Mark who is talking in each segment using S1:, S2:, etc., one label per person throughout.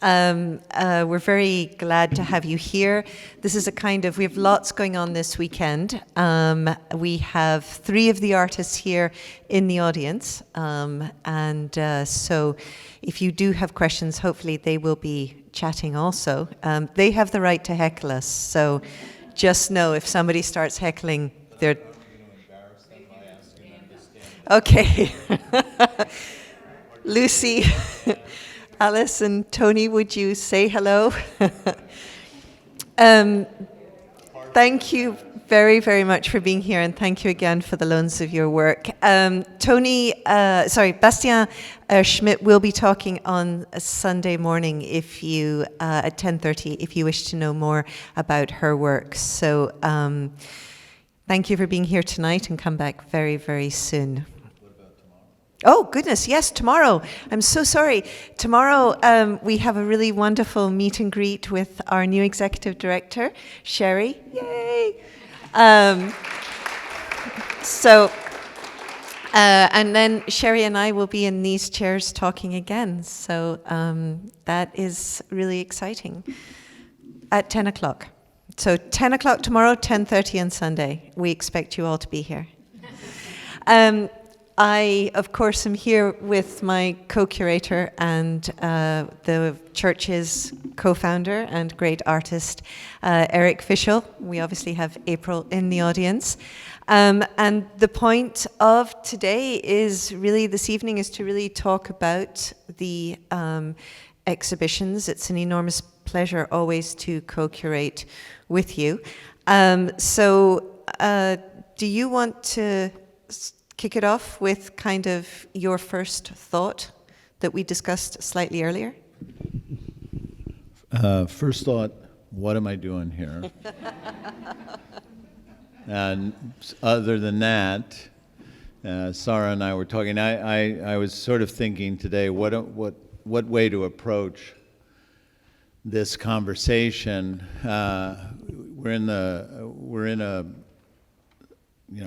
S1: We're very glad to have you here. This is we have lots going on this weekend. We have 3 of the artists here in the audience. So if you do have questions, hopefully they will be chatting also. They have the right to heckle us, so just know if somebody starts heckling, they're... Okay. Lucy, Alice, and Tony, would you say hello? Thank you very, very much for being here, and thank you again for the loans of your work. Bastien Schmidt will be talking on a Sunday morning at 10:30 if you wish to know more about her work. So thank you for being here tonight, and come back very, very soon. Oh, goodness, yes, tomorrow. I'm so sorry. Tomorrow we have a really wonderful meet and greet with our new executive director, Sherry. Yay! And then Sherry and I will be in these chairs talking again. So that is really exciting. At 10 o'clock. So 10 o'clock tomorrow, 10:30 on Sunday. We expect you all to be here. I, of course, am here with my co-curator and the church's co-founder and great artist, Eric Fischl. We obviously have April in the audience. And the point of today this evening is to really talk about the exhibitions. It's an enormous pleasure always to co-curate with you. Do you want to kick it off with kind of your first thought that we discussed slightly earlier?
S2: First thought, what am I doing here? And other than that, Sara and I were talking. I was sort of thinking today, what way to approach this conversation. We're in a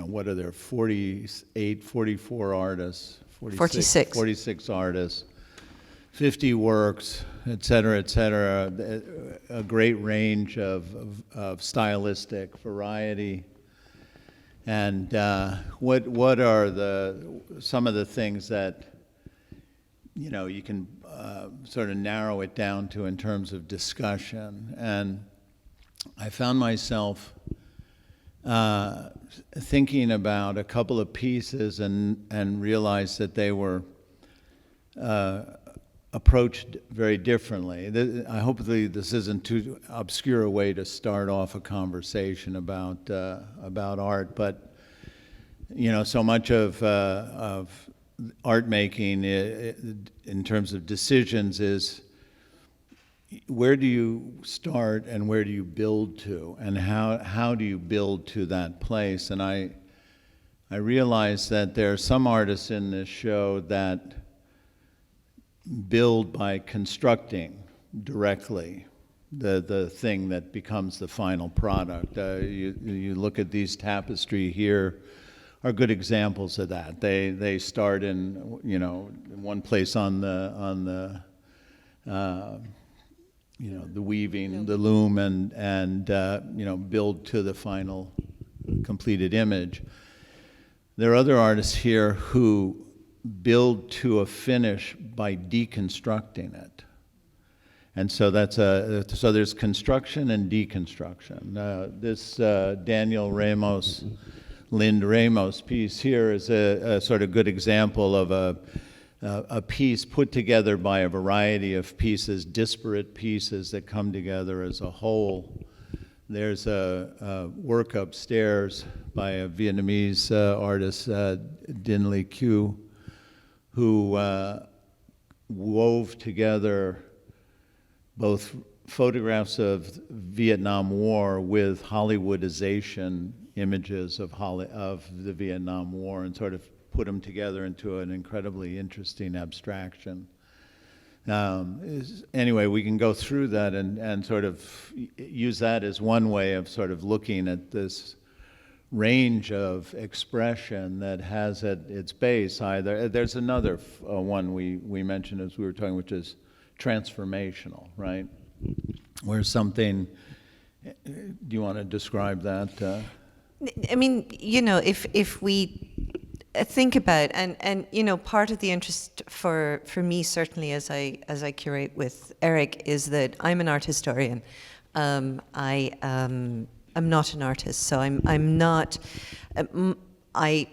S2: what are there, 48, 44 artists? 46 artists, 50 works, et cetera, a great range of stylistic variety. And what are some of the things that, you can sort of narrow it down to in terms of discussion. And I found myself thinking about a couple of pieces and realized that they were approached very differently. Hopefully this isn't too obscure a way to start off a conversation about art, but so much of art making in terms of decisions is, where do you start and where do you build to, and how do you build to that place? And I realized that there are some artists in this show that build by constructing directly the thing that becomes the final product. You look at these tapestry here are good examples of that. They start in one place on the the weaving, the loom, and build to the final completed image. There are other artists here who build to a finish by deconstructing it. And so there's construction and deconstruction. This Daniel Ramos, Lind Ramos piece here is a sort of good example of a piece put together by a variety of pieces, disparate pieces that come together as a whole. There's a work upstairs by a Vietnamese artist, Dinh Le Q, who wove together both photographs of Vietnam War with Hollywoodization images of the Vietnam War and sort of put them together into an incredibly interesting abstraction. Anyway, we can go through that and sort of use that as one way of sort of looking at this range of expression that has at its base either. There's another one we mentioned as we were talking, which is transformational, right? Where something, do you want to describe that?
S1: I mean, if we think about, and part of the interest for me certainly as I curate with Eric is that I'm an art historian. I'm not an artist, so I'm not. I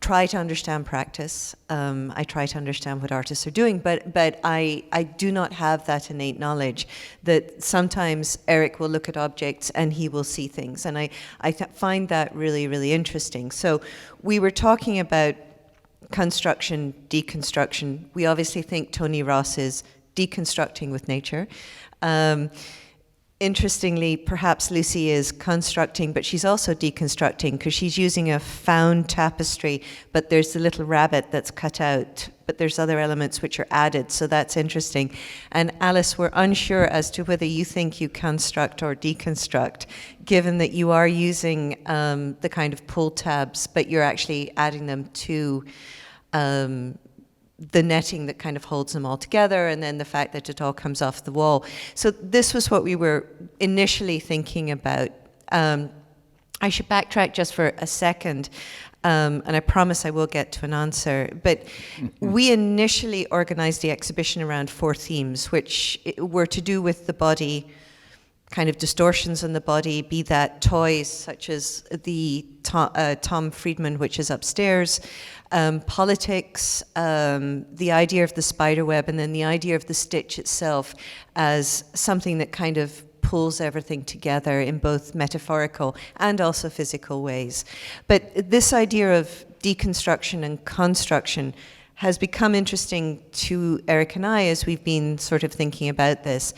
S1: try to understand practice. I try to understand what artists are doing, but I do not have that innate knowledge that sometimes Eric will look at objects and he will see things, and I find that really, really interesting. So we were talking about construction, deconstruction. We obviously think Tony Ross is deconstructing with nature. Interestingly, perhaps Lucy is constructing, but she's also deconstructing because she's using a found tapestry, but there's the little rabbit that's cut out, but there's other elements which are added, so that's interesting. And Alice, we're unsure as to whether you think you construct or deconstruct, given that you are using the kind of pull tabs, but you're actually adding them to the netting that kind of holds them all together, and then the fact that it all comes off the wall. So this was what we were initially thinking about. I should backtrack just for a second, and I promise I will get to an answer. But we initially organized the exhibition around 4 themes, which were to do with the body, kind of distortions in the body, be that toys such as the Tom Friedman, which is upstairs, politics, the idea of the spider web, and then the idea of the stitch itself as something that kind of pulls everything together in both metaphorical and also physical ways. But this idea of deconstruction and construction has become interesting to Eric and I as we've been sort of thinking about this.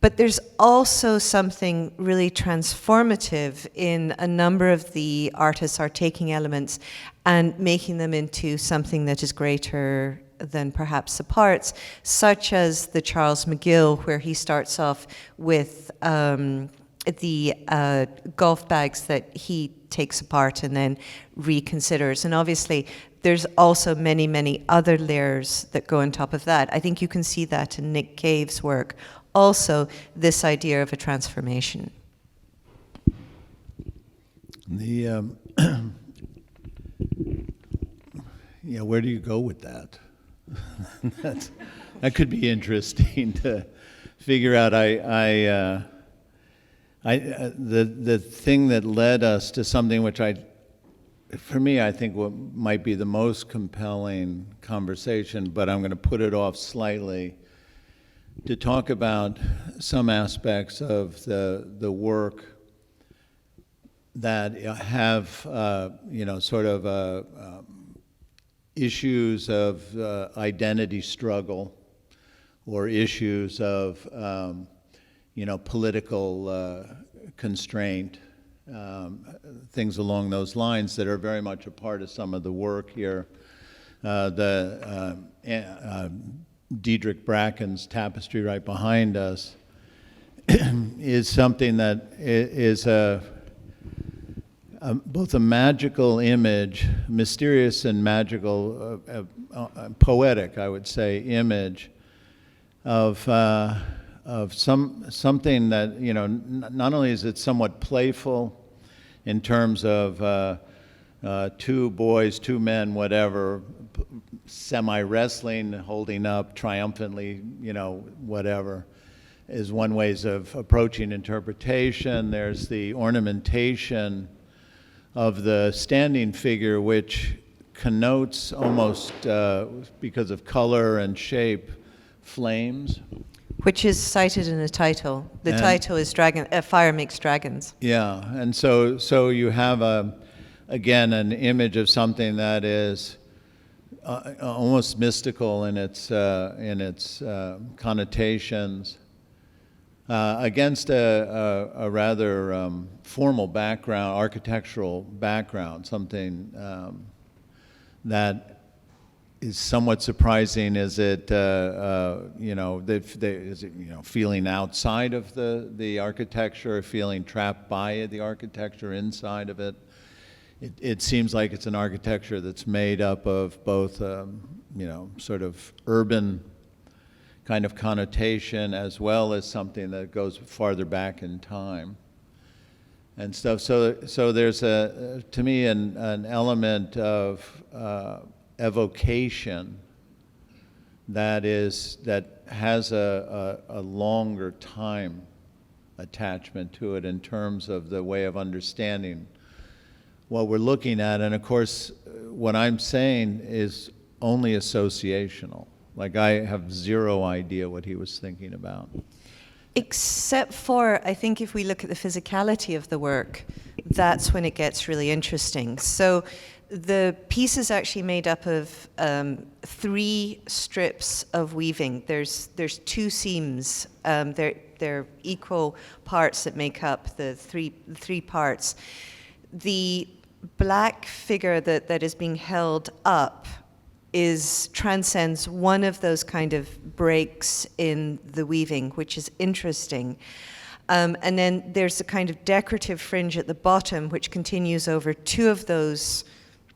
S1: But there's also something really transformative in a number of the artists are taking elements and making them into something that is greater than perhaps the parts, such as the Charles McGill, where he starts off with the golf bags that he takes apart and then reconsiders. And obviously, there's also many, many other layers that go on top of that. I think you can see that in Nick Cave's work. Also, this idea of a transformation.
S2: The where do you go with that? That could be interesting to figure out. The thing that led us to something which for me, I think what might be the most compelling conversation, but I'm going to put it off slightly, to talk about some aspects of the work that have, sort of issues of identity struggle or issues of, political constraint, things along those lines that are very much a part of some of the work here. Diedrich Bracken's tapestry right behind us is something that is both a magical image, mysterious and magical, poetic, I would say, image of something that, not only is it somewhat playful in terms of 2 boys, 2 men, whatever, semi-wrestling, holding up triumphantly, whatever, is one ways of approaching interpretation. There's the ornamentation of the standing figure, which connotes almost, because of color and shape, flames.
S1: Which is cited in the title. The title is Fire Makes Dragons.
S2: Yeah, and so you have, again, an image of something that is almost mystical in its connotations, against a rather formal background, architectural background, something that is somewhat surprising. Is it, feeling outside of the architecture, feeling trapped by the architecture inside of it? It seems like it's an architecture that's made up of both, sort of urban kind of connotation as well as something that goes farther back in time and stuff. So there's to me an element of evocation that has a longer time attachment to it in terms of the way of understanding what we're looking at. And of course, what I'm saying is only associational. Like, I have zero idea what he was thinking about.
S1: Except for, I think if we look at the physicality of the work, that's when it gets really interesting. So the piece is actually made up of 3 strips of weaving. There's 2 seams. They're equal parts that make up the three parts. The black figure that is being held up transcends one of those kind of breaks in the weaving, which is interesting. And then there's a kind of decorative fringe at the bottom, which continues over 2 of those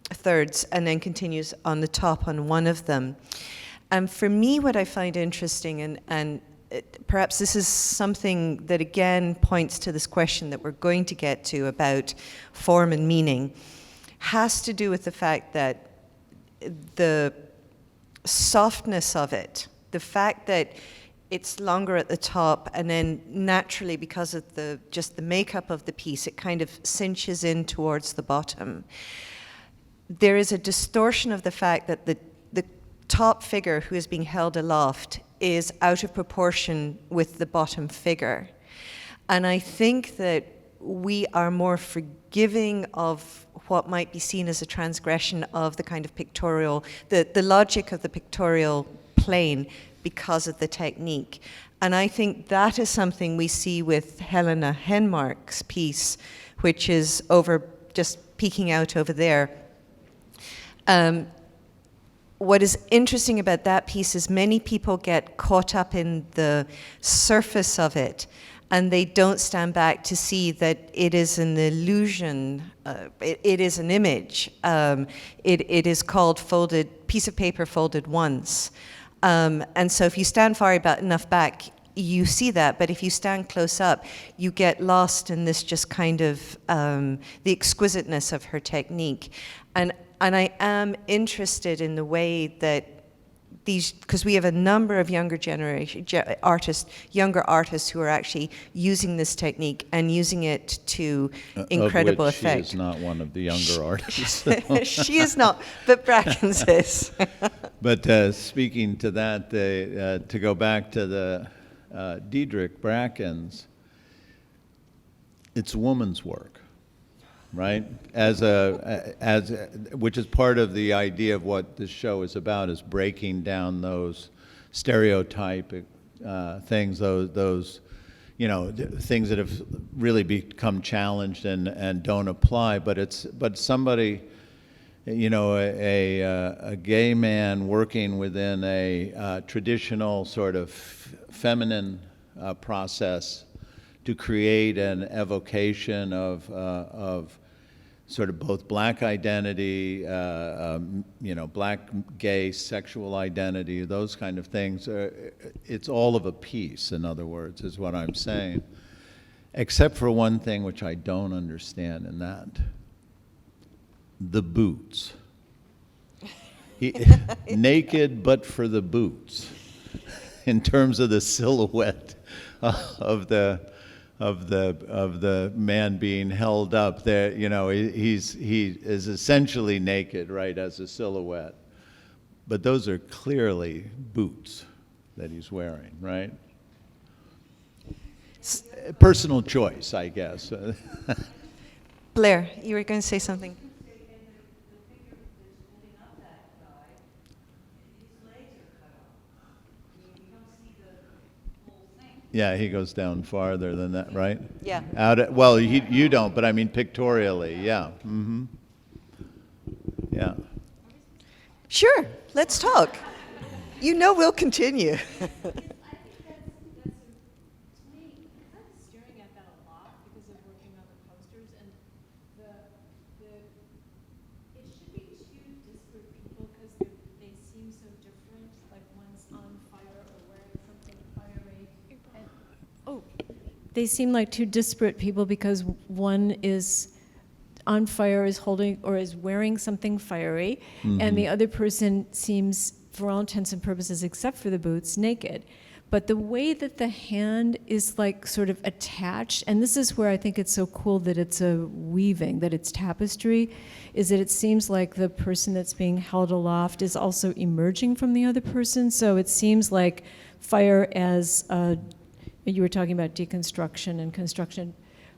S1: thirds and then continues on the top on one of them. For me, what I find interesting, and perhaps this is something that again points to this question that we're going to get to about form and meaning, has to do with the fact that the softness of it, the fact that it's longer at the top, and then naturally, because of just the makeup of the piece, it kind of cinches in towards the bottom. There is a distortion of the fact that the top figure who is being held aloft is out of proportion with the bottom figure. And I think that we are more forgiving of what might be seen as a transgression of the kind of pictorial, the logic of the pictorial plane because of the technique. And I think that is something we see with Helena Henmark's piece, which is just peeking out over there. What is interesting about that piece is many people get caught up in the surface of it, and they don't stand back to see that it is an illusion, it is an image. It is called piece of paper folded once. And so if you stand far enough back, you see that, but if you stand close up, you get lost in this just kind of the exquisiteness of her technique. And I am interested in the way that because we have a number of younger artists who are actually using this technique and using it to incredible
S2: of which
S1: effect.
S2: She is not one of the younger artists.
S1: She is not, but Brackens is.
S2: But speaking to that, to go back to the Diedrich Brackens, it's a woman's work, right? Which is part of the idea of what this show is about, is breaking down those stereotypic things, those things that have really become challenged and don't apply. But somebody, a gay man working within a traditional sort of feminine process to create an evocation of sort of both black identity, black gay sexual identity, those kind of things. It's all of a piece, in other words, is what I'm saying. Except for one thing which I don't understand in that. The boots. Naked but for the boots, in terms of the silhouette of the man being held up there. He is essentially naked, right, as a silhouette. But those are clearly boots that he's wearing, right? Personal choice, I guess.
S1: Blair, you were going to say something?
S2: Yeah, he goes down farther than that, right?
S1: Yeah.
S2: Well, you don't, but I mean pictorially, yeah. Mm-hmm. Yeah.
S1: Sure, let's talk. We'll continue.
S3: they seem like two disparate people because one is on fire, is holding or is wearing something fiery, and the other person seems, for all intents and purposes, except for the boots, naked. But the way that the hand is like sort of attached, and this is where I think it's so cool that it's a weaving, that it's tapestry, is that it seems like the person that's being held aloft is also emerging from the other person. So it seems like fire as, you were talking about deconstruction and construction,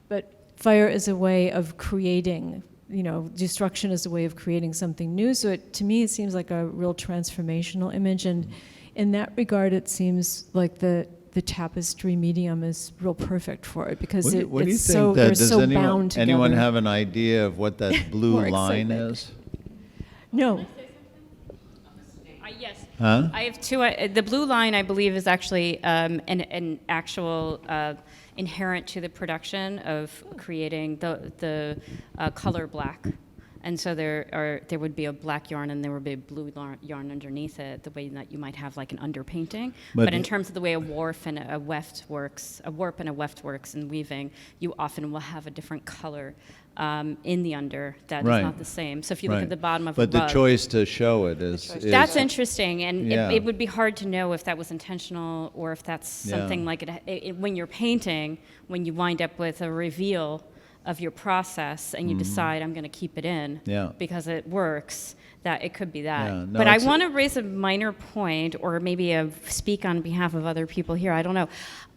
S3: but fire is a way of creating, destruction is a way of creating something new. So to me, it seems like a real transformational image. And in that regard, it seems like the tapestry medium is real perfect for it because
S2: What do you
S3: it's
S2: think
S3: so,
S2: that,
S3: they're
S2: does
S3: so
S2: anyone,
S3: bound together.
S2: anyone have an idea of what that blue
S3: More
S2: line
S3: excitement.
S2: is?
S3: No.
S4: Yes.
S2: Huh?
S4: I have two. The blue line, I believe, is actually an actual inherent to the production of creating the color black. And so there would be a black yarn and there would be a blue yarn underneath it, the way that you might have like an underpainting. But in terms of the way a warp and a weft works in weaving, you often will have a different color in the under that is not the same. So if you look at the bottom of a
S2: But the
S4: rug,
S2: choice to show it is
S4: that's interesting, and
S2: Yeah.
S4: it would be hard to know if that was intentional or if that's something like when you're painting, when you wind up with a reveal of your process and you decide I'm going to keep it in because it works, that it could be that.
S2: Yeah, no,
S4: but I
S2: it's
S4: want to raise a minor point, or maybe speak on behalf of other people here. I don't know.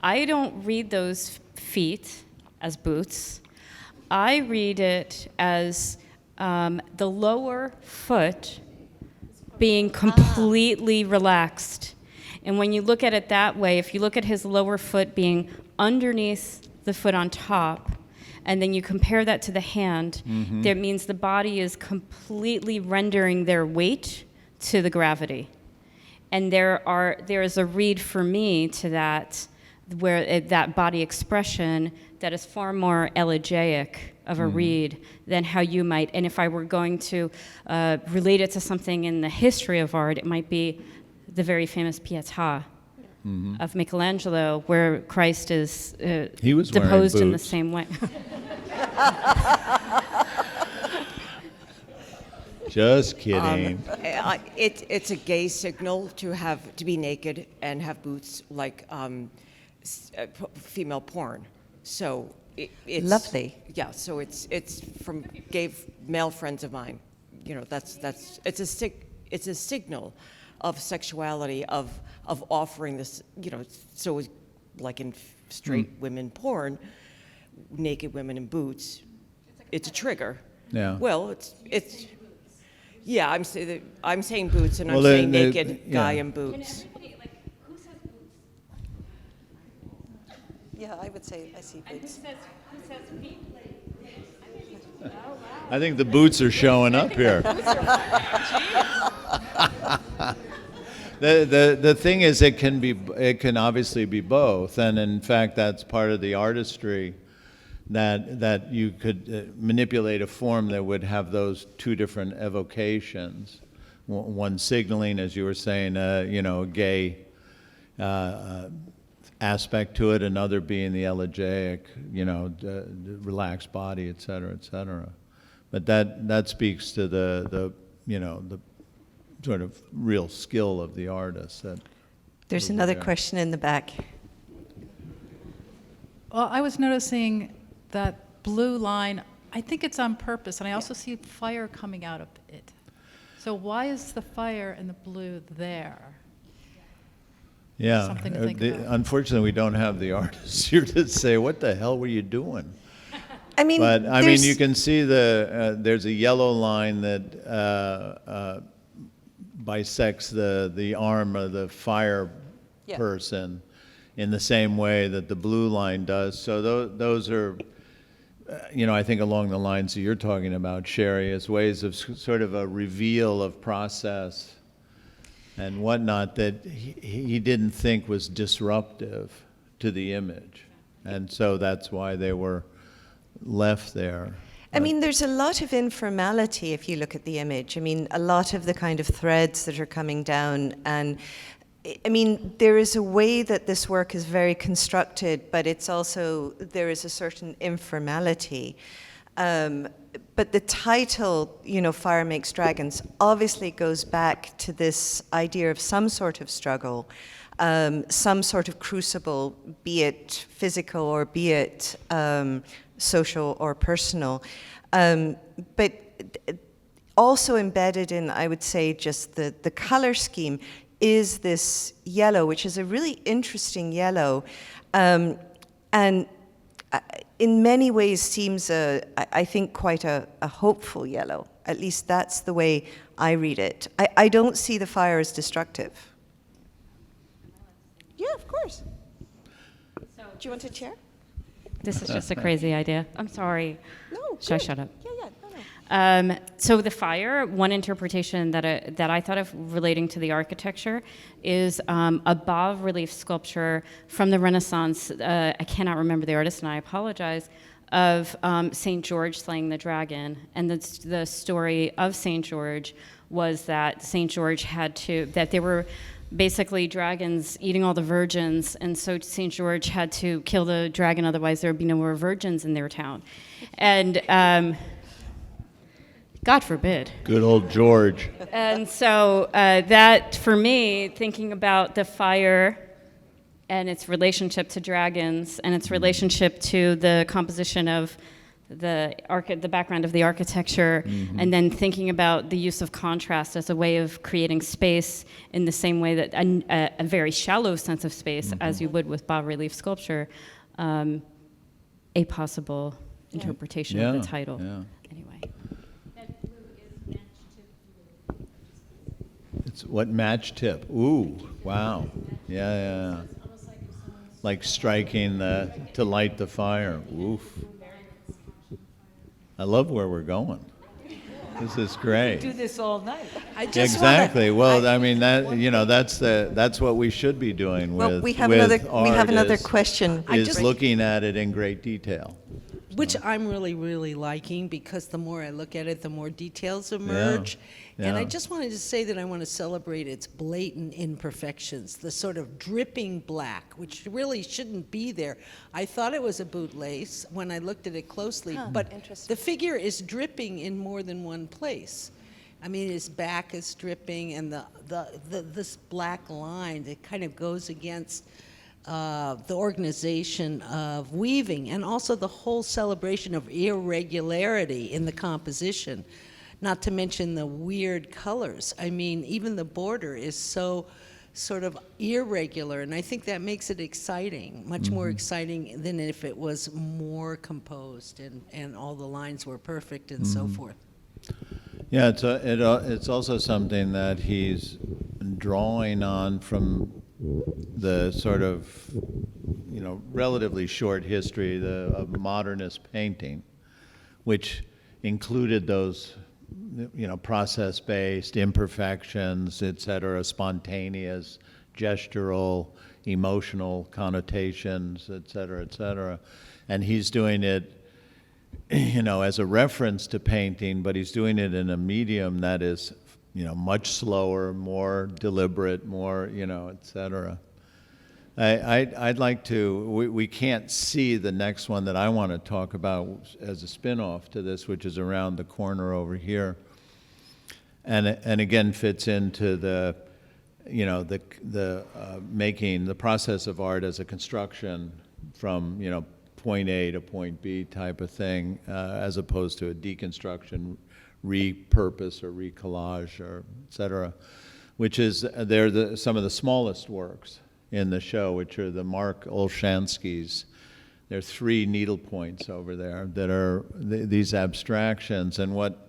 S4: I don't read those feet as boots. I read it as the lower foot being completely relaxed. And when you look at it that way, if you look at his lower foot being underneath the foot on top, and then you compare that to the hand, that means the body is completely rendering their weight to the gravity. And there is a read for me to that, where that body expression that is far more elegiac of a read than how you might. And if I were going to relate it to something in the history of art, it might be the very famous Pietà of Michelangelo, where Christ is
S2: He was wearing
S4: deposed in the
S2: boots.
S4: same way.
S2: Just kidding.
S5: It's a gay signal to be naked and have boots, like female porn. So it's
S1: Lovely.
S5: Yeah. So it's from gay male friends of mine. It's a signal of sexuality, of offering this. So like in straight women porn, naked women in boots, it's a trigger.
S2: Yeah.
S5: Well, it's. Yeah, I'm saying boots, and
S2: Well,
S5: I'm saying
S2: the-
S5: naked guy
S2: yeah.
S5: in boots.
S1: Yeah, I would say I see boots.
S2: I think the boots are showing up here. The thing is, it can obviously be both, and in fact, that's part of the artistry. That you could manipulate a form that would have those two different evocations, one signaling, as you were saying, a gay aspect to it, another being the elegiac, the relaxed body, et cetera, et cetera. But that speaks to the sort of real skill of the artist.
S1: There's another question in the back.
S6: Well, I was noticing that blue line, I think it's on purpose, and I also see fire coming out of it. So why is the fire and the blue there?
S2: Yeah,
S6: Something to think about.
S2: Unfortunately, we don't have the artists here to say, what the hell were you doing?
S1: I mean,
S2: But I mean,
S1: there's-
S2: you can see there's a yellow line that bisects the arm of the fire person in the same way that the blue line does. So those are, I think along the lines that you're talking about, Sherry, as ways of sort of a reveal of process and whatnot that he didn't think was disruptive to the image. And so that's why they were left there.
S1: I mean, there's a lot of informality if you look at the image. I mean, a lot of the kind of threads that are coming down, and I mean, there is a way that this work is very constructed, but it's also, there is a certain informality. But the title, Fire Makes Dragons, obviously goes back to this idea of some sort of struggle, some sort of crucible, be it physical or be it social or personal. But also embedded in, I would say, just the color scheme is this yellow, which is a really interesting yellow, and in many ways seems, I think, quite a hopeful yellow. At least that's the way I read it. I don't see the fire as destructive. Yeah, of course. Do you want a chair?
S4: This is just a crazy idea. I'm sorry.
S1: No.
S4: Should I shut up?
S1: Yeah. No.
S4: So the fire, one interpretation that I thought of relating to the architecture is a bas-relief sculpture from the Renaissance. I cannot remember the artist, and I apologize. Of Saint George slaying the dragon, and the story of Saint George was that Saint George that there were basically dragons eating all the virgins, and so Saint George had to kill the dragon, otherwise there would be no more virgins in their town, and. God forbid.
S2: Good old George.
S4: And so that, for me, thinking about the fire and its relationship to dragons and its relationship to the composition of the background of the architecture, and then thinking about the use of contrast as a way of creating space in the same way that a very shallow sense of space, as you would with bas-relief sculpture, a possible interpretation of the title.
S2: Yeah.
S4: Anyway.
S2: It's what, match tip? Ooh, wow. Yeah. Like striking to light the fire. Oof. I love where we're going. This is great.
S7: Do this all night.
S2: Exactly. Well, I mean that's what we should be doing
S1: Well,
S2: with
S1: we have
S2: art
S1: another
S2: is-
S1: question.
S2: Is looking at it in great detail.
S7: Which I'm really, really liking, because the more I look at it, the more details emerge. And I
S2: yeah.
S7: just wanted to say that I want to celebrate its blatant imperfections, the sort of dripping black, which really shouldn't be there. I thought it was a bootlace when I looked at it closely, but the figure is dripping in more than one place. I mean, his back is dripping, and this black line that kind of goes against the organization of weaving, and also the whole celebration of irregularity in the composition, not to mention the weird colors. I mean, even the border is so sort of irregular, and I think that makes it exciting, much more exciting than if it was more composed and all the lines were perfect and so forth.
S2: Yeah, it's also something that he's drawing on from the sort of, relatively short history of modernist painting, which included those, process-based imperfections, et cetera, spontaneous, gestural, emotional connotations, et cetera, et cetera. And he's doing it, as a reference to painting, but he's doing it in a medium that is much slower, more deliberate, more, et cetera. I'd like to, we can't see the next one that I want to talk about as a spin-off to this, which is around the corner over here. And again fits into the, making the process of art as a construction from, point A to point B type of thing, as opposed to a deconstruction, repurpose or recollage or et cetera, which is, they're some of the smallest works in the show, which are the Mark Olshansky's. There are 3 needle points over there that are these abstractions, and what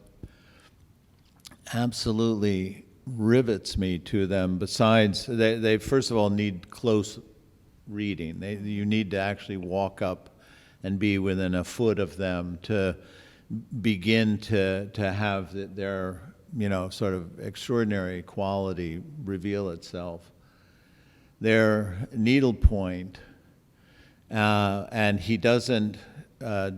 S2: absolutely rivets me to them, besides, they first of all need close reading. You need to actually walk up and be within a foot of them to begin to have their sort of extraordinary quality reveal itself. Their needlepoint, and he doesn't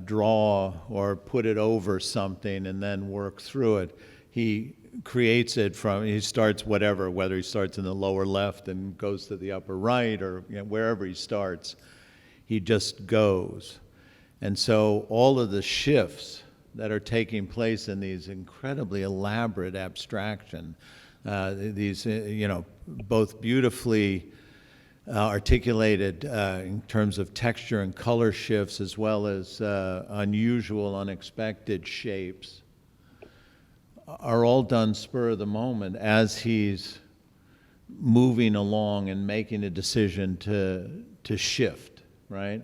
S2: draw or put it over something and then work through it. He creates it from, he starts whatever, whether he starts in the lower left and goes to the upper right, or wherever he starts, he just goes. And so all of the shifts that are taking place in these incredibly elaborate abstraction, these, both beautifully articulated in terms of texture and color shifts, as well as unusual, unexpected shapes, are all done spur of the moment as he's moving along and making a decision to shift, right?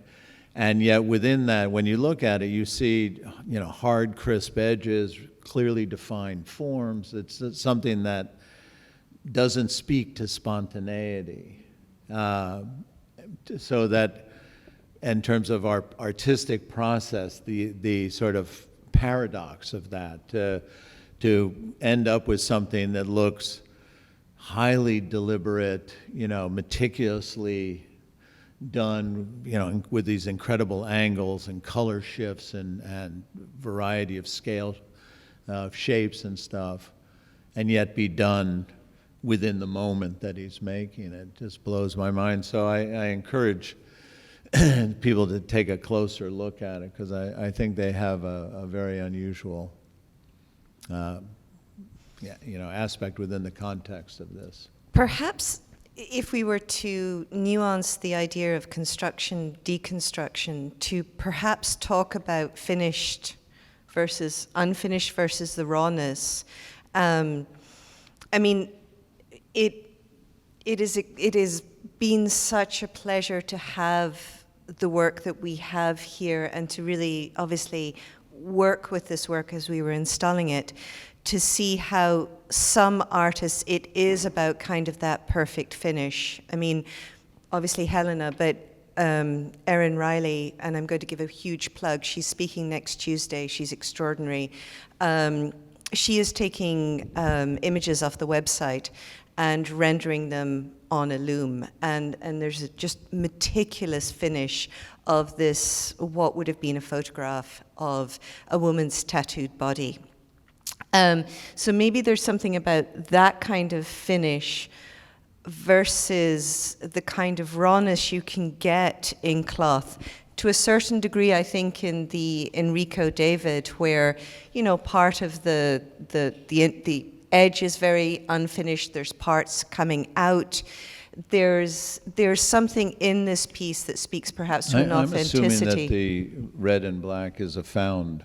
S2: And yet within that, when you look at it, you see, hard, crisp edges, clearly defined forms. It's something that doesn't speak to spontaneity. So that in terms of our artistic process, the sort of paradox of that, to end up with something that looks highly deliberate, meticulously done, with these incredible angles and color shifts and variety of scale, shapes and stuff, and yet be done within the moment that he's making it. Just blows my mind. So I encourage people to take a closer look at it, because I think they have a very unusual aspect within the context of this.
S1: Perhaps if we were to nuance the idea of construction, deconstruction, to perhaps talk about finished versus unfinished versus the rawness. It has been such a pleasure to have the work that we have here, and to really obviously work with this work as we were installing it, to see how some artists, it is about kind of that perfect finish. Obviously Helena, but Erin Riley, and I'm going to give a huge plug, she's speaking next Tuesday, she's extraordinary. She is taking images off the website and rendering them on a loom, and there's a just meticulous finish of this, what would have been a photograph of a woman's tattooed body. So maybe there's something about that kind of finish versus the kind of rawness you can get in cloth. To a certain degree, I think in the Enrico David, where part of the edge is very unfinished, there's parts coming out. There's something in this piece that speaks perhaps to an authenticity.
S2: I'm assuming that the red and black is a found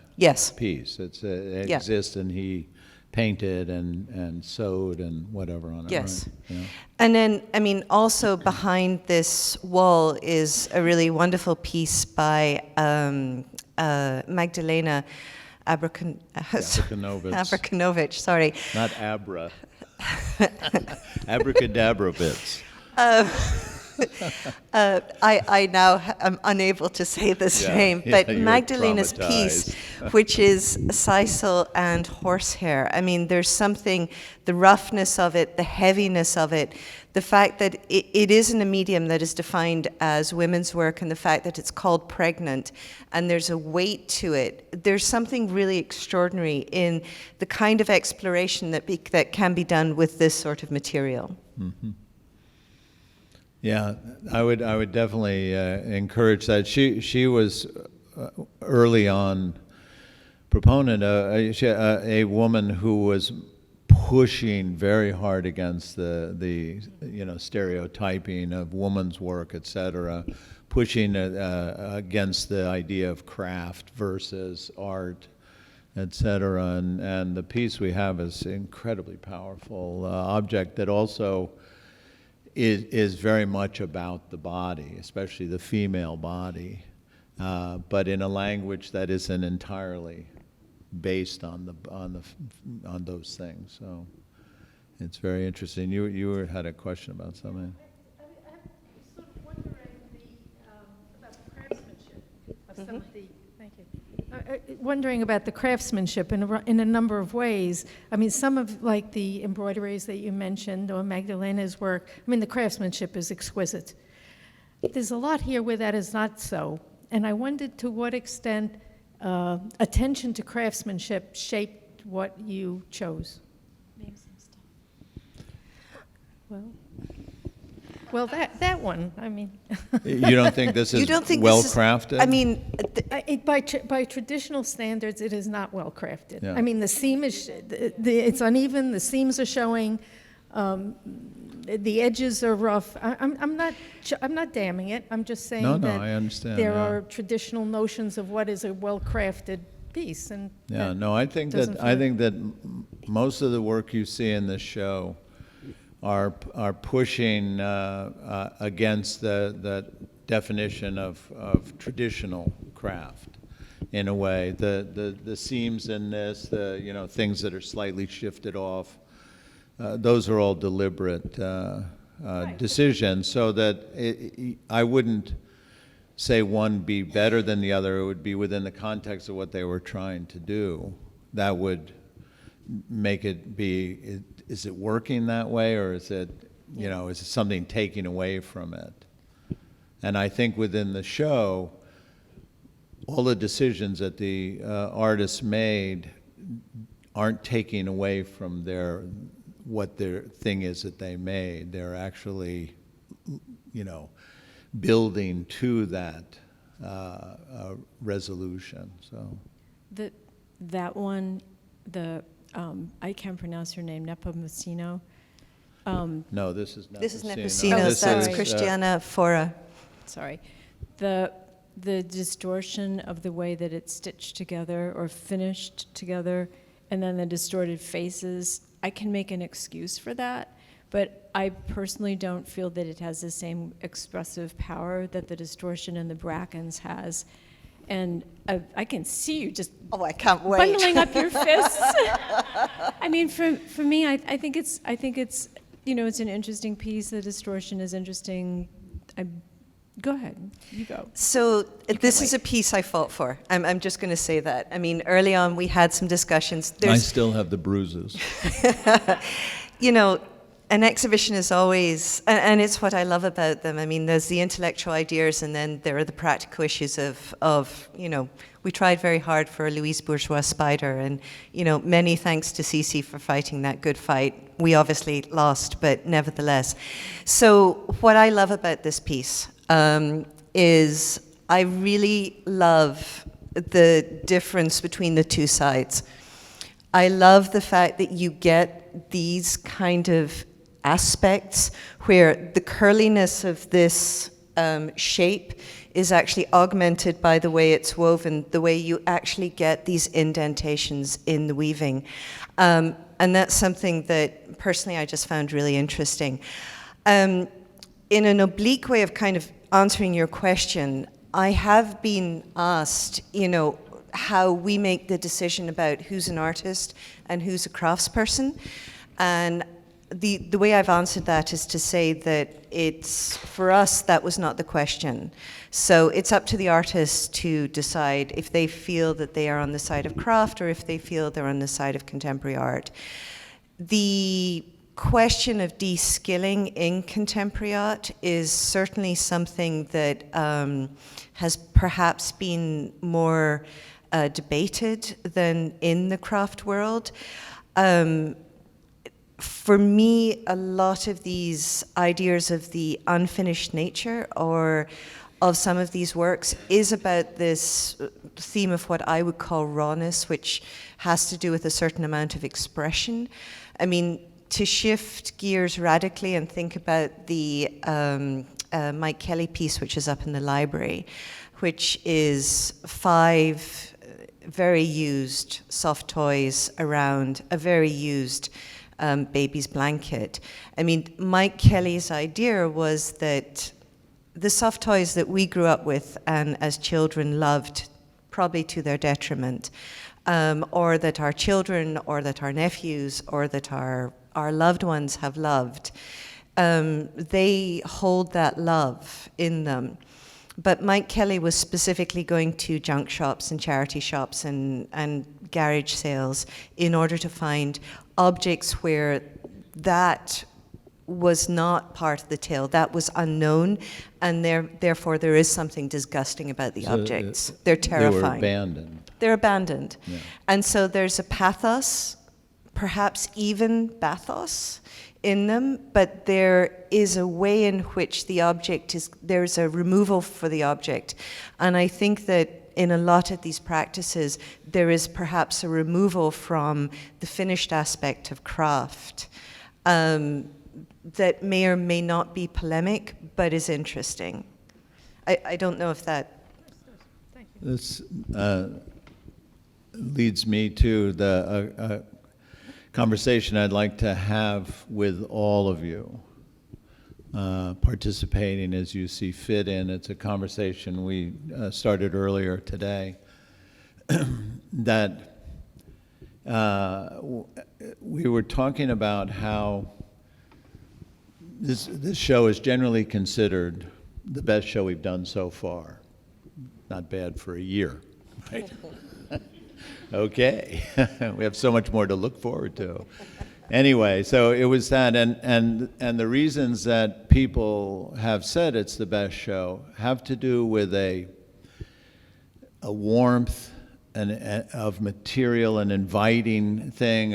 S2: piece. It exists, and he painted and sewed and whatever on it.
S1: Yes.
S2: Right? Yeah.
S1: And then, also behind this wall is a really wonderful piece by Magdalena Abracanovich, sorry.
S2: Not Abra. Abracadabra bits.
S1: I now am unable to say this name, but Magdalena's piece, which is sisal and horsehair. There's something, the roughness of it, the heaviness of it, the fact that it isn't a medium that is defined as women's work, and the fact that it's called pregnant, and there's a weight to it. There's something really extraordinary in the kind of exploration that can be done with this sort of material.
S2: Mm-hmm. Yeah, I would definitely encourage that. She was early on proponent, a woman who was pushing very hard against the stereotyping of woman's work, etc., pushing against the idea of craft versus art, etc. And the piece we have is an incredibly powerful object that also is very much about the body, especially the female body, but in a language that isn't entirely based on those things. So it's very interesting. You had a question about something.
S6: I'm sort of wondering about the craftsmanship of some of the. Thank you. Wondering about the craftsmanship in a number of ways. Some of the embroideries that you mentioned, or Magdalena's work. The craftsmanship is exquisite. There's a lot here where that is not so, and I wondered to what extent attention to craftsmanship shaped what you chose. Well, that one, I mean,
S2: You don't think this
S1: You
S2: is
S1: don't think
S2: well
S1: this is-
S2: crafted?
S1: I mean,
S6: by traditional standards, it is not well crafted.
S2: Yeah.
S6: I mean, the seam is, it's uneven, the seams are showing, the edges are rough. I'm not damning it, I'm just saying
S2: No,
S6: that
S2: I understand,
S6: there
S2: yeah.
S6: are traditional notions of what is a well-crafted piece, and
S2: Yeah,
S6: that
S2: no, I think
S6: doesn't
S2: that, I
S6: feel-
S2: think that most of the work you see in this show are pushing against the definition of traditional craft, in a way. The seams in this, things that are slightly shifted off, those are all deliberate decisions, so that I wouldn't say one be better than the other. It would be within the context of what they were trying to do. That would make it be, is it working that way, or is it, is it something taking away from it? And I think within the show, all the decisions that the artists made aren't taking away from what their thing is that they made. They're actually, building to that resolution. So
S3: That one, I can't pronounce her name, Nepomuceno.
S2: no, this is not.
S1: this is
S3: Oh,
S1: Nepesinos, that's
S3: sorry.
S1: Christiana Fora.
S3: Sorry. The distortion of the way that it's stitched together or finished together, and then the distorted faces, I can make an excuse for that, but I personally don't feel that it has the same expressive power that the distortion in the Brackens has. And I can see you just
S1: Oh, I can't wait.
S3: bundling up your fists. I mean, for me, I think it's it's an interesting piece. The distortion is interesting. Go ahead, you go.
S1: So this is a piece I fought for. I'm just going to say that. I mean, early on we had some discussions.
S2: I still have the bruises.
S1: An exhibition is always, and it's what I love about them. I mean, there's the intellectual ideas, and then there are the practical issues of we tried very hard for a Louise Bourgeois spider, and, many thanks to Cece for fighting that good fight. We obviously lost, but nevertheless. So what I love about this piece is I really love the difference between the two sides. I love the fact that you get these kind of aspects where the curliness of this shape is actually augmented by the way it's woven, the way you actually get these indentations in the weaving. And that's something that personally I just found really interesting. In an oblique way of kind of answering your question, I have been asked, how we make the decision about who's an artist and who's a craftsperson. And the way I've answered that is to say that for us, that was not the question. So it's up to the artist to decide if they feel that they are on the side of craft or if they feel they're on the side of contemporary art. The question of de-skilling in contemporary art is certainly something that has perhaps been more debated than in the craft world. For me, a lot of these ideas of the unfinished nature or of some of these works is about this theme of what I would call rawness, which has to do with a certain amount of expression. I mean, to shift gears radically and think about the Mike Kelly piece, which is up in the library, which is 5 very used soft toys around a very used baby's blanket. I mean, Mike Kelly's idea was that the soft toys that we grew up with and as children loved, probably to their detriment, or that our children or that our nephews or that our loved ones have loved, they hold that love in them. But Mike Kelly was specifically going to junk shops and charity shops and garage sales in order to find objects where that was not part of the tale, that was unknown, and therefore there is something disgusting about the objects. They're terrifying.
S2: They were abandoned.
S1: They're abandoned.
S2: Yeah.
S1: And so there's a pathos, perhaps even bathos, in them, but there is a way in which the object is, there's a removal for the object. And I think that in a lot of these practices, there is perhaps a removal from the finished aspect of craft that may or may not be polemic, but is interesting. I don't know if that...
S2: This leads me to the conversation I'd like to have with all of you participating as you see fit in. It's a conversation we started earlier today that we were talking about how this show is generally considered the best show we've done so far. Not bad for a year, right? Okay, we have so much more to look forward to. Anyway, so it was that, and the reasons that people have said it's the best show have to do with a warmth of material, an inviting thing,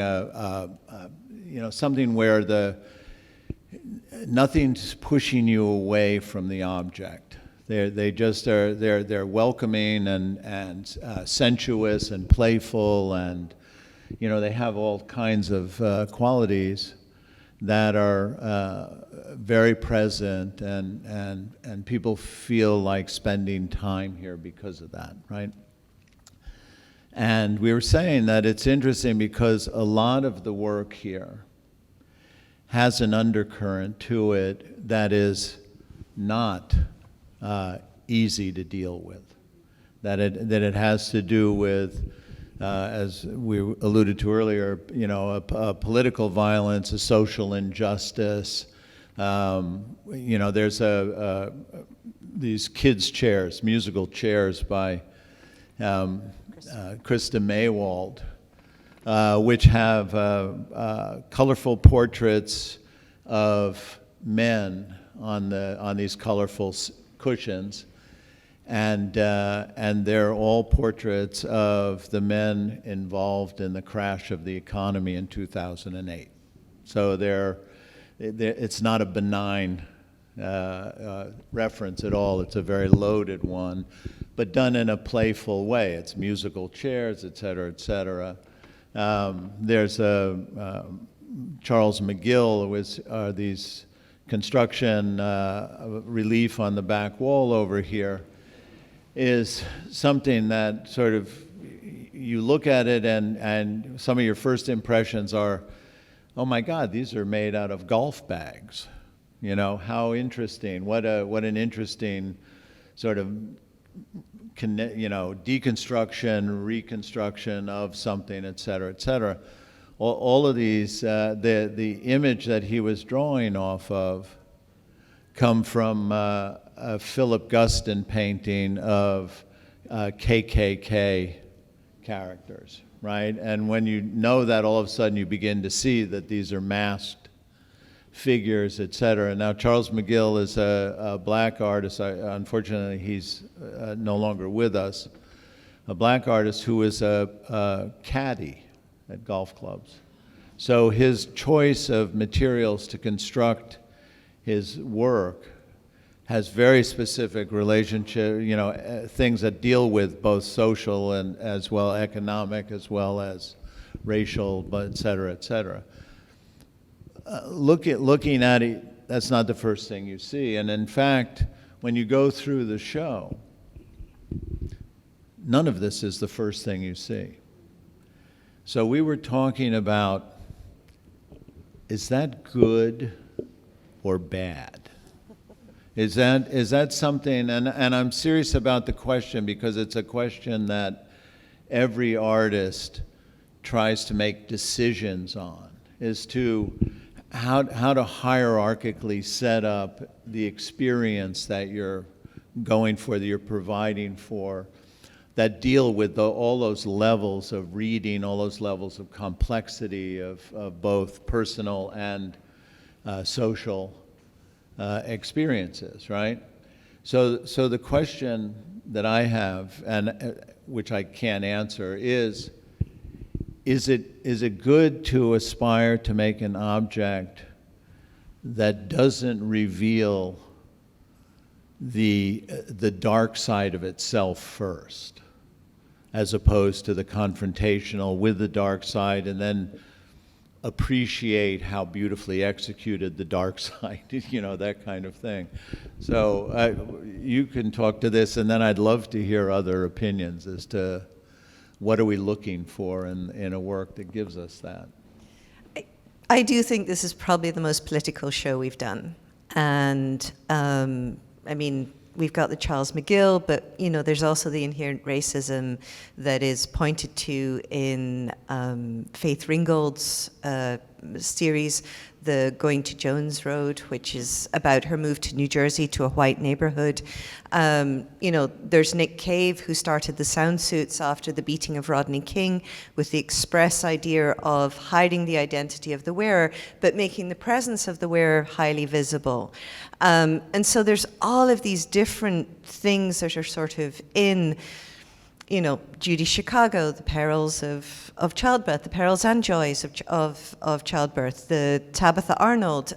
S2: something where nothing's pushing you away from the object. They just are. They're welcoming and sensuous and playful, and they have all kinds of qualities that are very present, and people feel like spending time here because of that, right? And we were saying that it's interesting because a lot of the work here has an undercurrent to it that is not easy to deal with. That it has to do with, as we alluded to earlier, a political violence, a social injustice. There's these kids' chairs, musical chairs by Krista Maywald, which have colorful portraits of men on these colorful cushions, and they're all portraits of the men involved in the crash of the economy in 2008. So it's not a benign reference at all. It's a very loaded one, but done in a playful way. It's musical chairs, et cetera, et cetera. There's Charles McGill, these construction relief on the back wall over here, is something that sort of, you look at it and some of your first impressions are, oh my God, these are made out of golf bags. How interesting, what an interesting sort of deconstruction, reconstruction of something, et cetera, et cetera. All of these, the image that he was drawing off of come from a Philip Guston painting of KKK characters, right? And when you know that, all of a sudden you begin to see that these are masked figures, et cetera. Now, Charles McGill is a black artist. Unfortunately, he's no longer with us. A black artist who is a caddy at golf clubs. So his choice of materials to construct his work has very specific relationship, things that deal with both social and as well economic as well as racial, et cetera, et cetera. Looking at it, that's not the first thing you see. And in fact, when you go through the show, none of this is the first thing you see. So we were talking about, is that good or bad? Is that something, and I'm serious about the question because it's a question that every artist tries to make decisions on, is to how to hierarchically set up the experience that you're going for, that you're providing for, that deal with all those levels of reading, all those levels of complexity of both personal and social experiences, right? So the question that I have, and which I can't answer, is it good to aspire to make an object that doesn't reveal the dark side of itself first, as opposed to the confrontational with the dark side and then appreciate how beautifully executed the dark side, that kind of thing. So you can talk to this, and then I'd love to hear other opinions as to what are we looking for in a work that gives us that.
S1: I do think this is probably the most political show we've done. And we've got the Charles McGill, but there's also the inherent racism that is pointed to in Faith Ringgold's series, the Going to Jones Road, which is about her move to New Jersey to a white neighborhood. There's Nick Cave, who started the sound suits after the beating of Rodney King with the express idea of hiding the identity of the wearer, but making the presence of the wearer highly visible. And so there's all of these different things that are sort of in, Judy Chicago, the perils of childbirth, the perils and joys of childbirth. The Tabitha Arnold,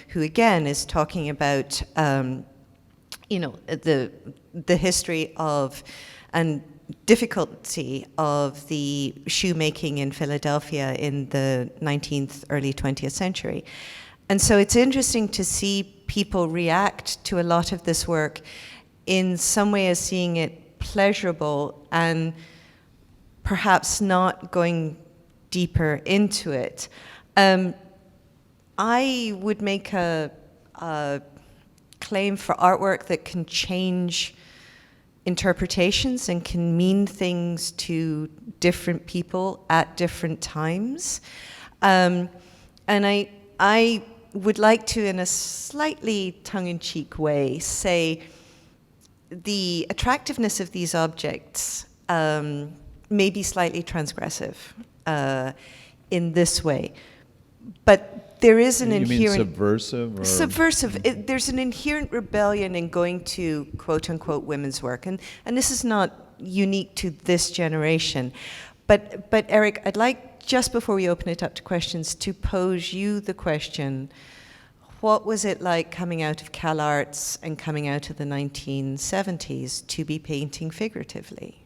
S1: who again is talking about, the history of and difficulty of the shoemaking in Philadelphia in the 19th, early 20th century. And so it's interesting to see people react to a lot of this work in some way as seeing it pleasurable and perhaps not going deeper into it. I would make a claim for artwork that can change interpretations and can mean things to different people at different times. And I would like to, in a slightly tongue-in-cheek way, say the attractiveness of these objects may be slightly transgressive in this way, but there is an inherent...
S2: You mean subversive? Or?
S1: Subversive. There's an inherent rebellion in going to quote-unquote women's work, and this is not unique to this generation. But Eric, I'd like, just before we open it up to questions, to pose you the question: what was it like coming out of Cal Arts and coming out of the 1970s to be painting figuratively?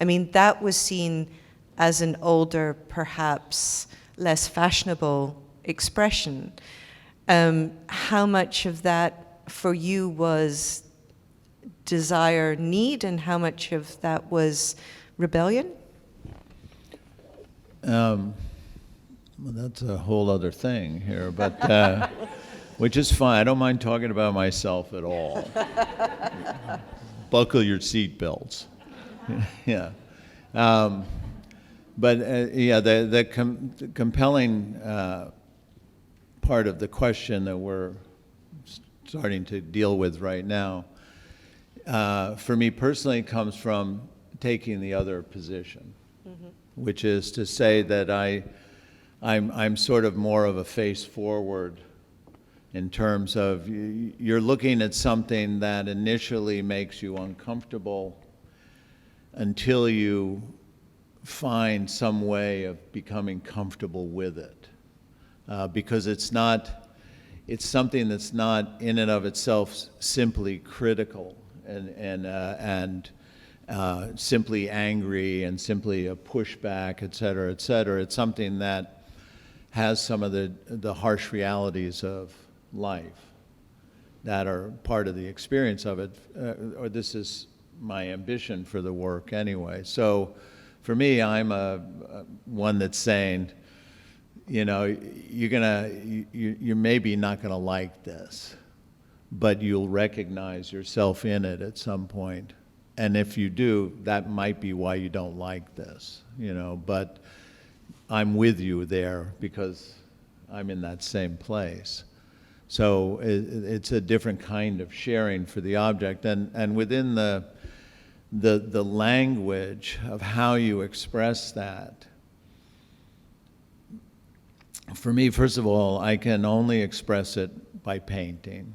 S1: I mean, that was seen as an older, perhaps less fashionable expression. How much of that for you was desire, need, and how much of that was rebellion?
S2: Well, that's a whole other thing here, but which is fine. I don't mind talking about myself at all. Buckle your seatbelts. Yeah. The compelling part of the question that we're starting to deal with right now, for me personally, comes from taking the other position, which is to say that I'm sort of more of a face forward in terms of you're looking at something that initially makes you uncomfortable until you find some way of becoming comfortable with it, because it's something that's not in and of itself simply critical and simply angry and simply a pushback, et cetera, et cetera. It's something that has some of the harsh realities of life that are part of the experience of it, or this is my ambition for the work anyway. So for me, I'm one that's saying, you're maybe not gonna like this, but you'll recognize yourself in it at some point. And if you do, that might be why you don't like this, but I'm with you there because I'm in that same place. So it's a different kind of sharing for the object, and within the language of how you express that. For me, first of all, I can only express it by painting,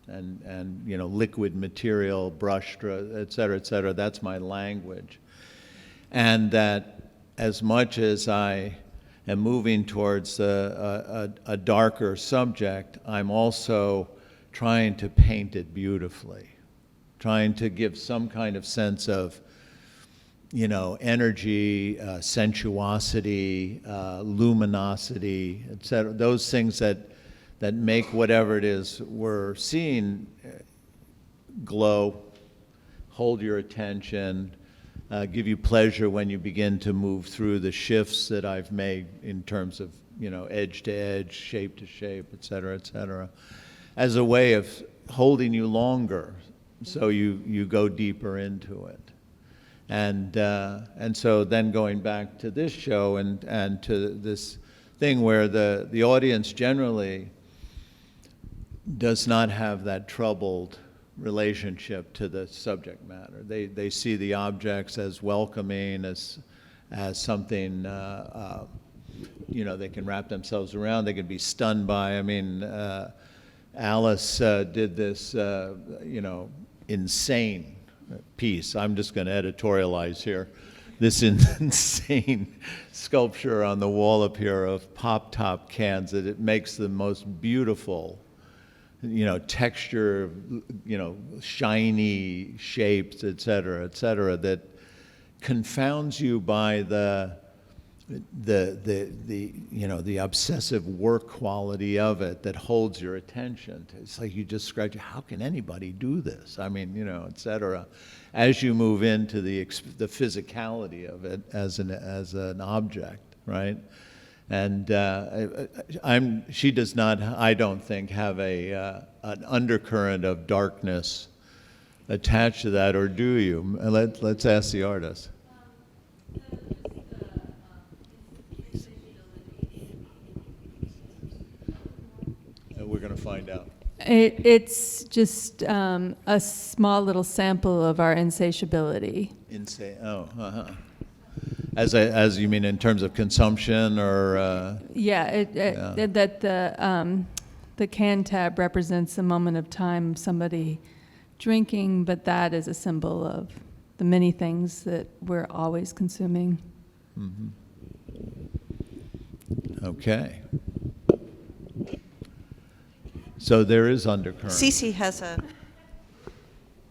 S2: and liquid material, brush stroke, et cetera, that's my language. And that as much as I and moving towards a darker subject, I'm also trying to paint it beautifully, trying to give some kind of sense of, you know, energy, sensuosity, luminosity, etc. Those things that make whatever it is we're seeing glow, hold your attention, give you pleasure when you begin to move through the shifts that I've made in terms of, you know, edge to edge, shape to shape, et cetera, as a way of holding you longer, so you go deeper into it. And so then going back to this show and to this thing where the audience generally does not have that troubled relationship to the subject matter. They see the objects as welcoming, as something you know, they can wrap themselves around, they can be stunned by. I mean, Alice did this you know, insane piece. I'm just going to editorialize here. This insane sculpture on the wall up here of pop-top cans, that it makes the most beautiful, you know, texture, you know, shiny shapes, et cetera, that confounds you by the you know, the obsessive work quality of it that holds your attention. It's like you just scratch, how can anybody do this? I mean, you know, et cetera. As you move into the physicality of it as an object, right? And she does not, I don't think, have an undercurrent of darkness attached to that, or do you? Let's ask the artist. We're going to find out.
S8: It's just a small little sample of our insatiability.
S2: As you mean in terms of consumption, or?
S8: Yeah, that the can tab represents a moment of time, somebody drinking, but that is a symbol of the many things that we're always consuming.
S2: Mm-hmm. Okay. So there is undercurrent.
S1: Cece has a...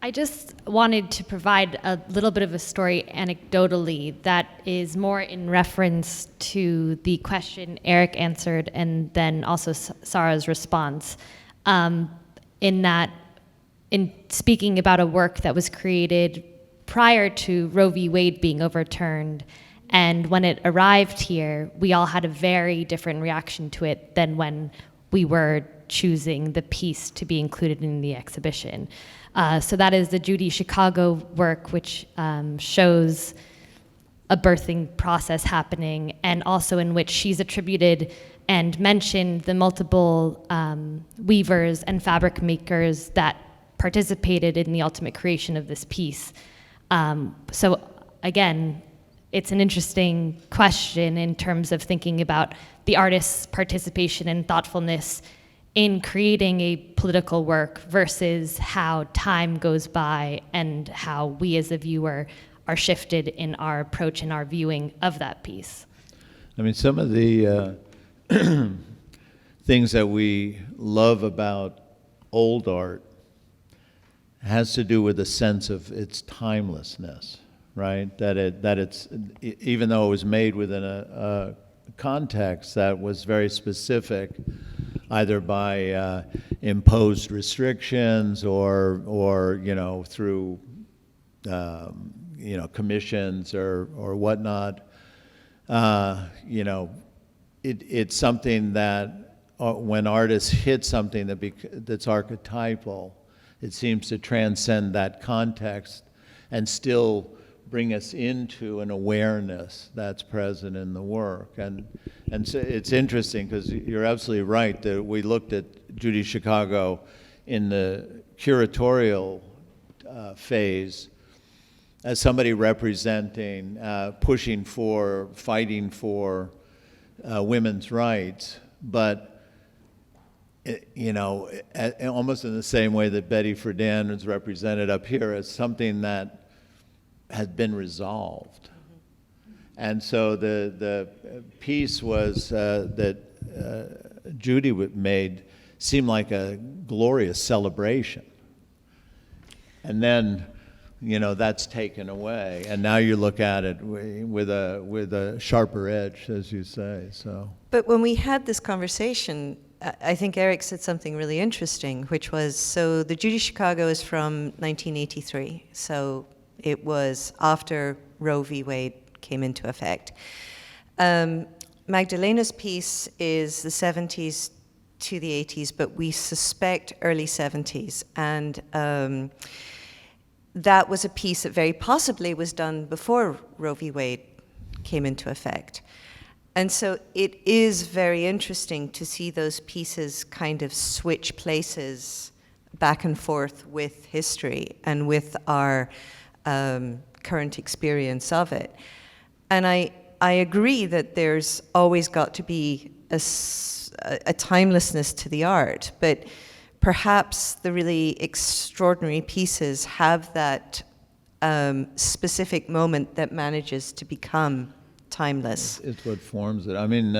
S9: I just wanted to provide a little bit of a story anecdotally that is more in reference to the question Eric answered, and then also Sara's response. In speaking about a work that was created prior to Roe v. Wade being overturned, and when it arrived here, we all had a very different reaction to it than when we were choosing the piece to be included in the exhibition. So that is the Judy Chicago work, which shows a birthing process happening, and also in which she's attributed and mentioned the multiple weavers and fabric makers that participated in the ultimate creation of this piece. So again, it's an interesting question in terms of thinking about the artist's participation and thoughtfulness in creating a political work versus how time goes by and how we as a viewer are shifted in our approach and our viewing of that piece.
S2: I mean, some of the things that we love about old art has to do with a sense of its timelessness, right? That it's, even though it was made within a context that was very specific, either by imposed restrictions or you know, through you know, commissions or whatnot. You know, it's something that when artists hit something that's archetypal, it seems to transcend that context and still bring us into an awareness that's present in the work. And so it's interesting because you're absolutely right that we looked at Judy Chicago in the curatorial phase as somebody representing, pushing for, fighting for women's rights, but you know, almost in the same way that Betty Friedan is represented up here as something that had been resolved. And so the piece was that Judy made seemed like a glorious celebration. And then, that's taken away, and now you look at it with a sharper edge, as you say. So,
S1: But when we had this conversation, I think Eric said something really interesting, which was, so the Judy Chicago is from 1983, so it was after Roe v. Wade came into effect. Magdalena's piece is the 70s to the 80s, but we suspect early 70s, and that was a piece that very possibly was done before Roe v. Wade came into effect. And so it is very interesting to see those pieces kind of switch places back and forth with history and with our current experience of it. And I agree that there's always got to be a timelessness to the art, but perhaps the really extraordinary pieces have that specific moment that manages to become timeless.
S2: It's what forms it. I mean,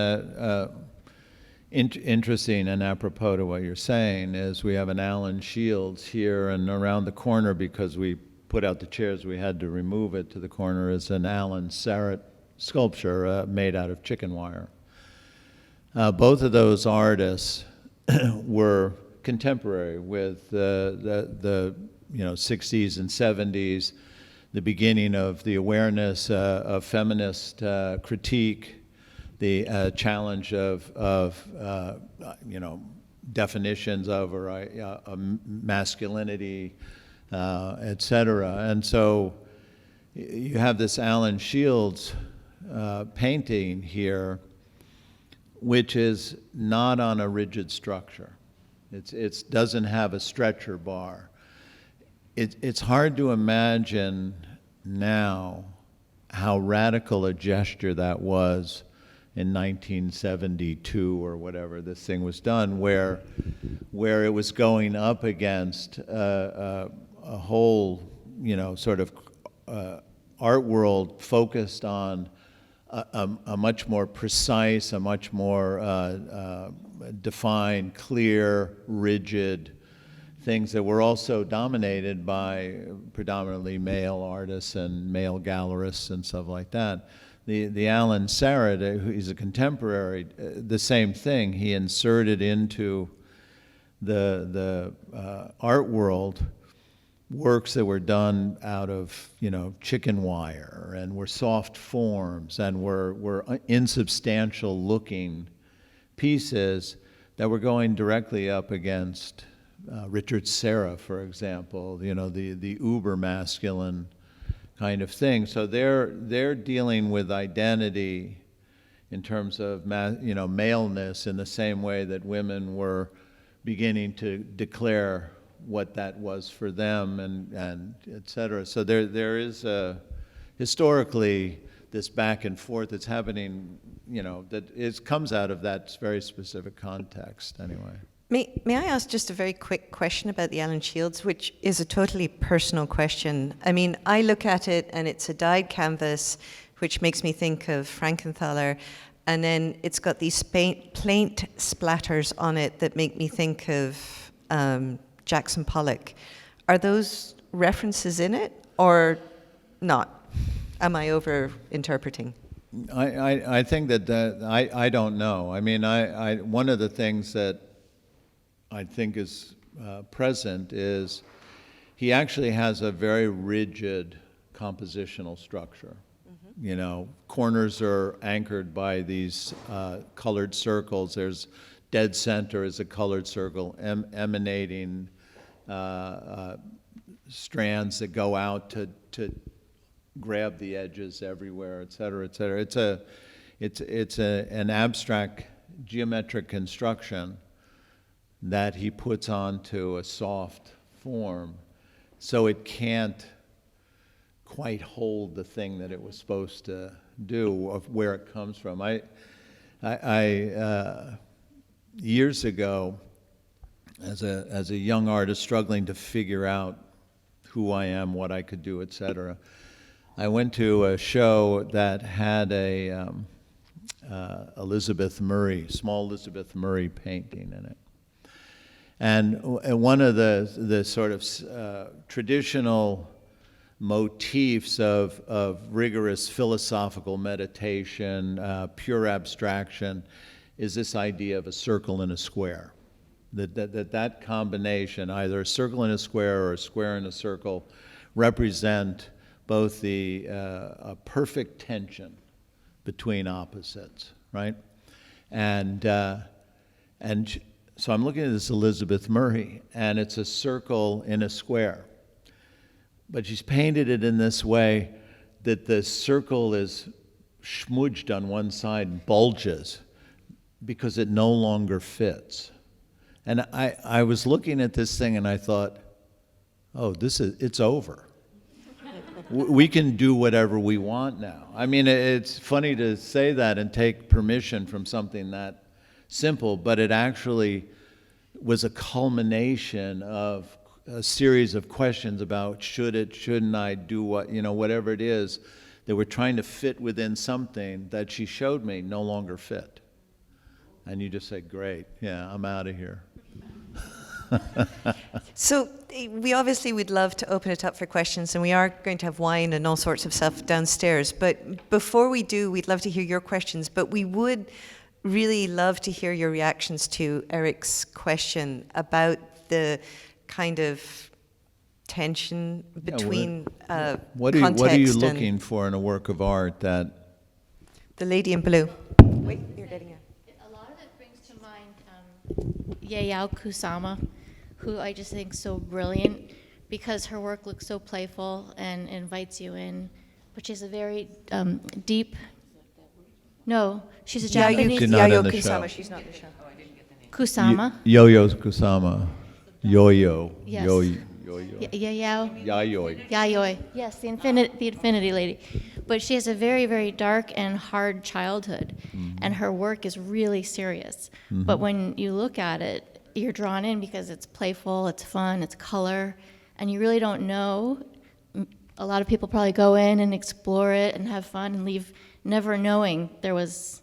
S2: interesting and apropos to what you're saying is we have an Alan Shields here, and around the corner, because we put out the chairs, we had to remove it to the corner, is an Alan Sara sculpture made out of chicken wire. Both of those artists were contemporary with the 60s and 70s, the beginning of the awareness of feminist critique, the challenge of definitions of masculinity, et cetera. And so you have this Alan Shields painting here, which is not on a rigid structure. It doesn't have a stretcher bar. It's hard to imagine now how radical a gesture that was in 1972 or whatever this thing was done, where it was going up against a whole, sort of art world focused on a much more precise, a much more defined, clear, rigid things that were also dominated by predominantly male artists and male gallerists and stuff like that. The Alan Sara, he's a contemporary, the same thing. He inserted into the art world works that were done out of chicken wire and were soft forms and were insubstantial looking pieces that were going directly up against Richard Serra, for example, the uber masculine kind of thing. So they're dealing with identity in terms of maleness in the same way that women were beginning to declare what that was for them and et cetera. So there is historically this back and forth that's happening, that comes out of that very specific context anyway.
S1: May I ask just a very quick question about the Alan Shields, which is a totally personal question. I mean, I look at it and it's a dyed canvas, which makes me think of Frankenthaler, and then it's got these paint splatters on it that make me think of Jackson Pollock. Are those references in it or not? Am I over-interpreting?
S2: I think that I don't know. I mean, one of the things that I think is present is he actually has a very rigid compositional structure. Mm-hmm. Corners are anchored by these colored circles. There's dead center is a colored circle emanating strands that go out to grab the edges everywhere, et cetera, et cetera. It's an abstract geometric construction that he puts onto a soft form, so it can't quite hold the thing that it was supposed to do, of where it comes from. I years ago, as a young artist struggling to figure out who I am, what I could do, et cetera, I went to a show that had a small Elizabeth Murray painting in it. And one of the sort of traditional motifs of rigorous philosophical meditation, pure abstraction, is this idea of a circle and a square. That combination, either a circle and a square or a square and a circle, represent both a perfect tension between opposites, right? And so I'm looking at this Elizabeth Murray, and it's a circle in a square. But she's painted it in this way that the circle is schmooged on one side and bulges because it no longer fits. And I was looking at this thing and I thought, oh, it's over. We can do whatever we want now. I mean, it's funny to say that and take permission from something that simple, but it actually was a culmination of a series of questions about shouldn't I do what, whatever it is that we're trying to fit within something that she showed me no longer fit. And you just said, great, yeah, I'm out of here.
S1: So we obviously would love to open it up for questions, and we are going to have wine and all sorts of stuff downstairs. But before we do, we'd love to hear your questions. But we would really love to hear your reactions to Eric's question about the kind of tension between
S2: what
S1: context
S2: are you
S1: and
S2: looking for in a work of art that...
S1: The lady in blue. Wait, you're getting it.
S10: A lot of it brings to mind Yayao Kusama, who I just think is so brilliant because her work looks so playful and invites you in, but she has a very deep... No, she's a Japanese...
S1: Yayao Kusama, she's not in the show.
S10: Kusama?
S2: Yo-Yo Kusama. Yo-Yo.
S10: Yes.
S2: Yo-Yo.
S10: Yayao?
S2: Yayoi.
S10: Yayoi. Yes, the infinity lady. But she has a very, very dark and hard childhood, and her work is really serious. But when you look at it, you're drawn in because it's playful, it's fun, it's color, and you really don't know. A lot of people probably go in and explore it and have fun and leave never knowing there was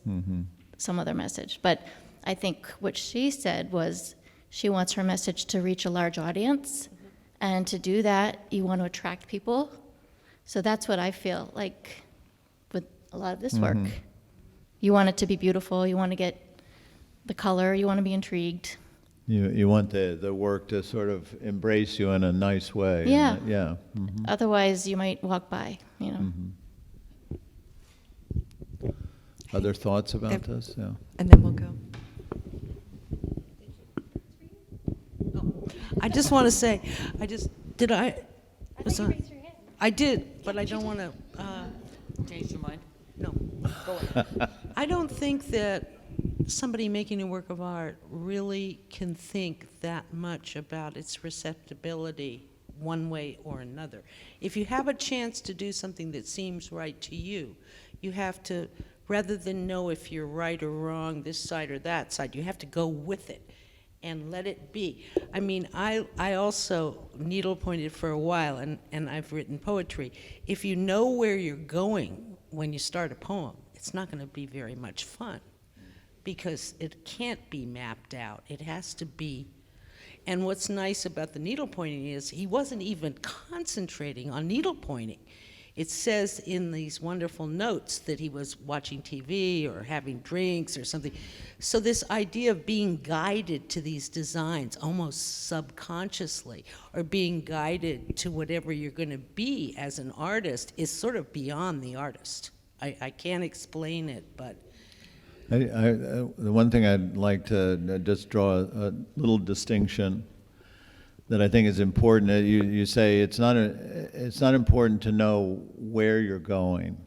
S10: some other message. But I think what she said was she wants her message to reach a large audience, and to do that, you want to attract people. So that's what I feel like with a lot of this work. You want it to be beautiful, you want to get the color, you want to be intrigued.
S2: You want the work to sort of embrace you in a nice way.
S10: Yeah.
S2: Yeah.
S10: Otherwise, you might walk by,
S2: Other thoughts about this? Yeah.
S1: And then we'll go.
S7: I just want to say, I did, but I don't want to.
S5: Change your mind?
S7: No. Go ahead. I don't think that somebody making a work of art really can think that much about its receptibility one way or another. If you have a chance to do something that seems right to you, you have to, rather than know if you're right or wrong, this side or that side, you have to go with it and let it be. I mean, I also needle-pointed for a while, and I've written poetry. If you know where you're going when you start a poem, it's not going to be very much fun because it can't be mapped out. It has to be. And what's nice about the needle-pointing is he wasn't even concentrating on needle-pointing. It says in these wonderful notes that he was watching TV or having drinks or something. So this idea of being guided to these designs almost subconsciously, or being guided to whatever you're going to be as an artist, is sort of beyond the artist. I can't explain it, but...
S2: The one thing I'd like to just draw a little distinction that I think is important. You say it's not important to know where you're going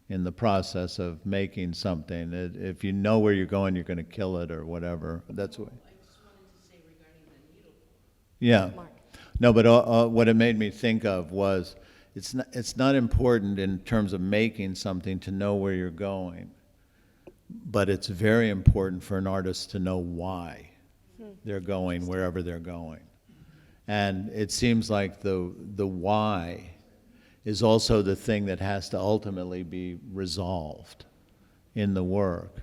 S2: in the process of making something. If you know where you're going, you're going to kill it or whatever. That's what.
S7: I just wanted to say regarding the needle.
S2: Yeah. Mark. No, but what it made me think of was it's not important in terms of making something to know where you're going, but it's very important for an artist to know why they're going wherever they're going. And it seems like the why is also the thing that has to ultimately be resolved in the work.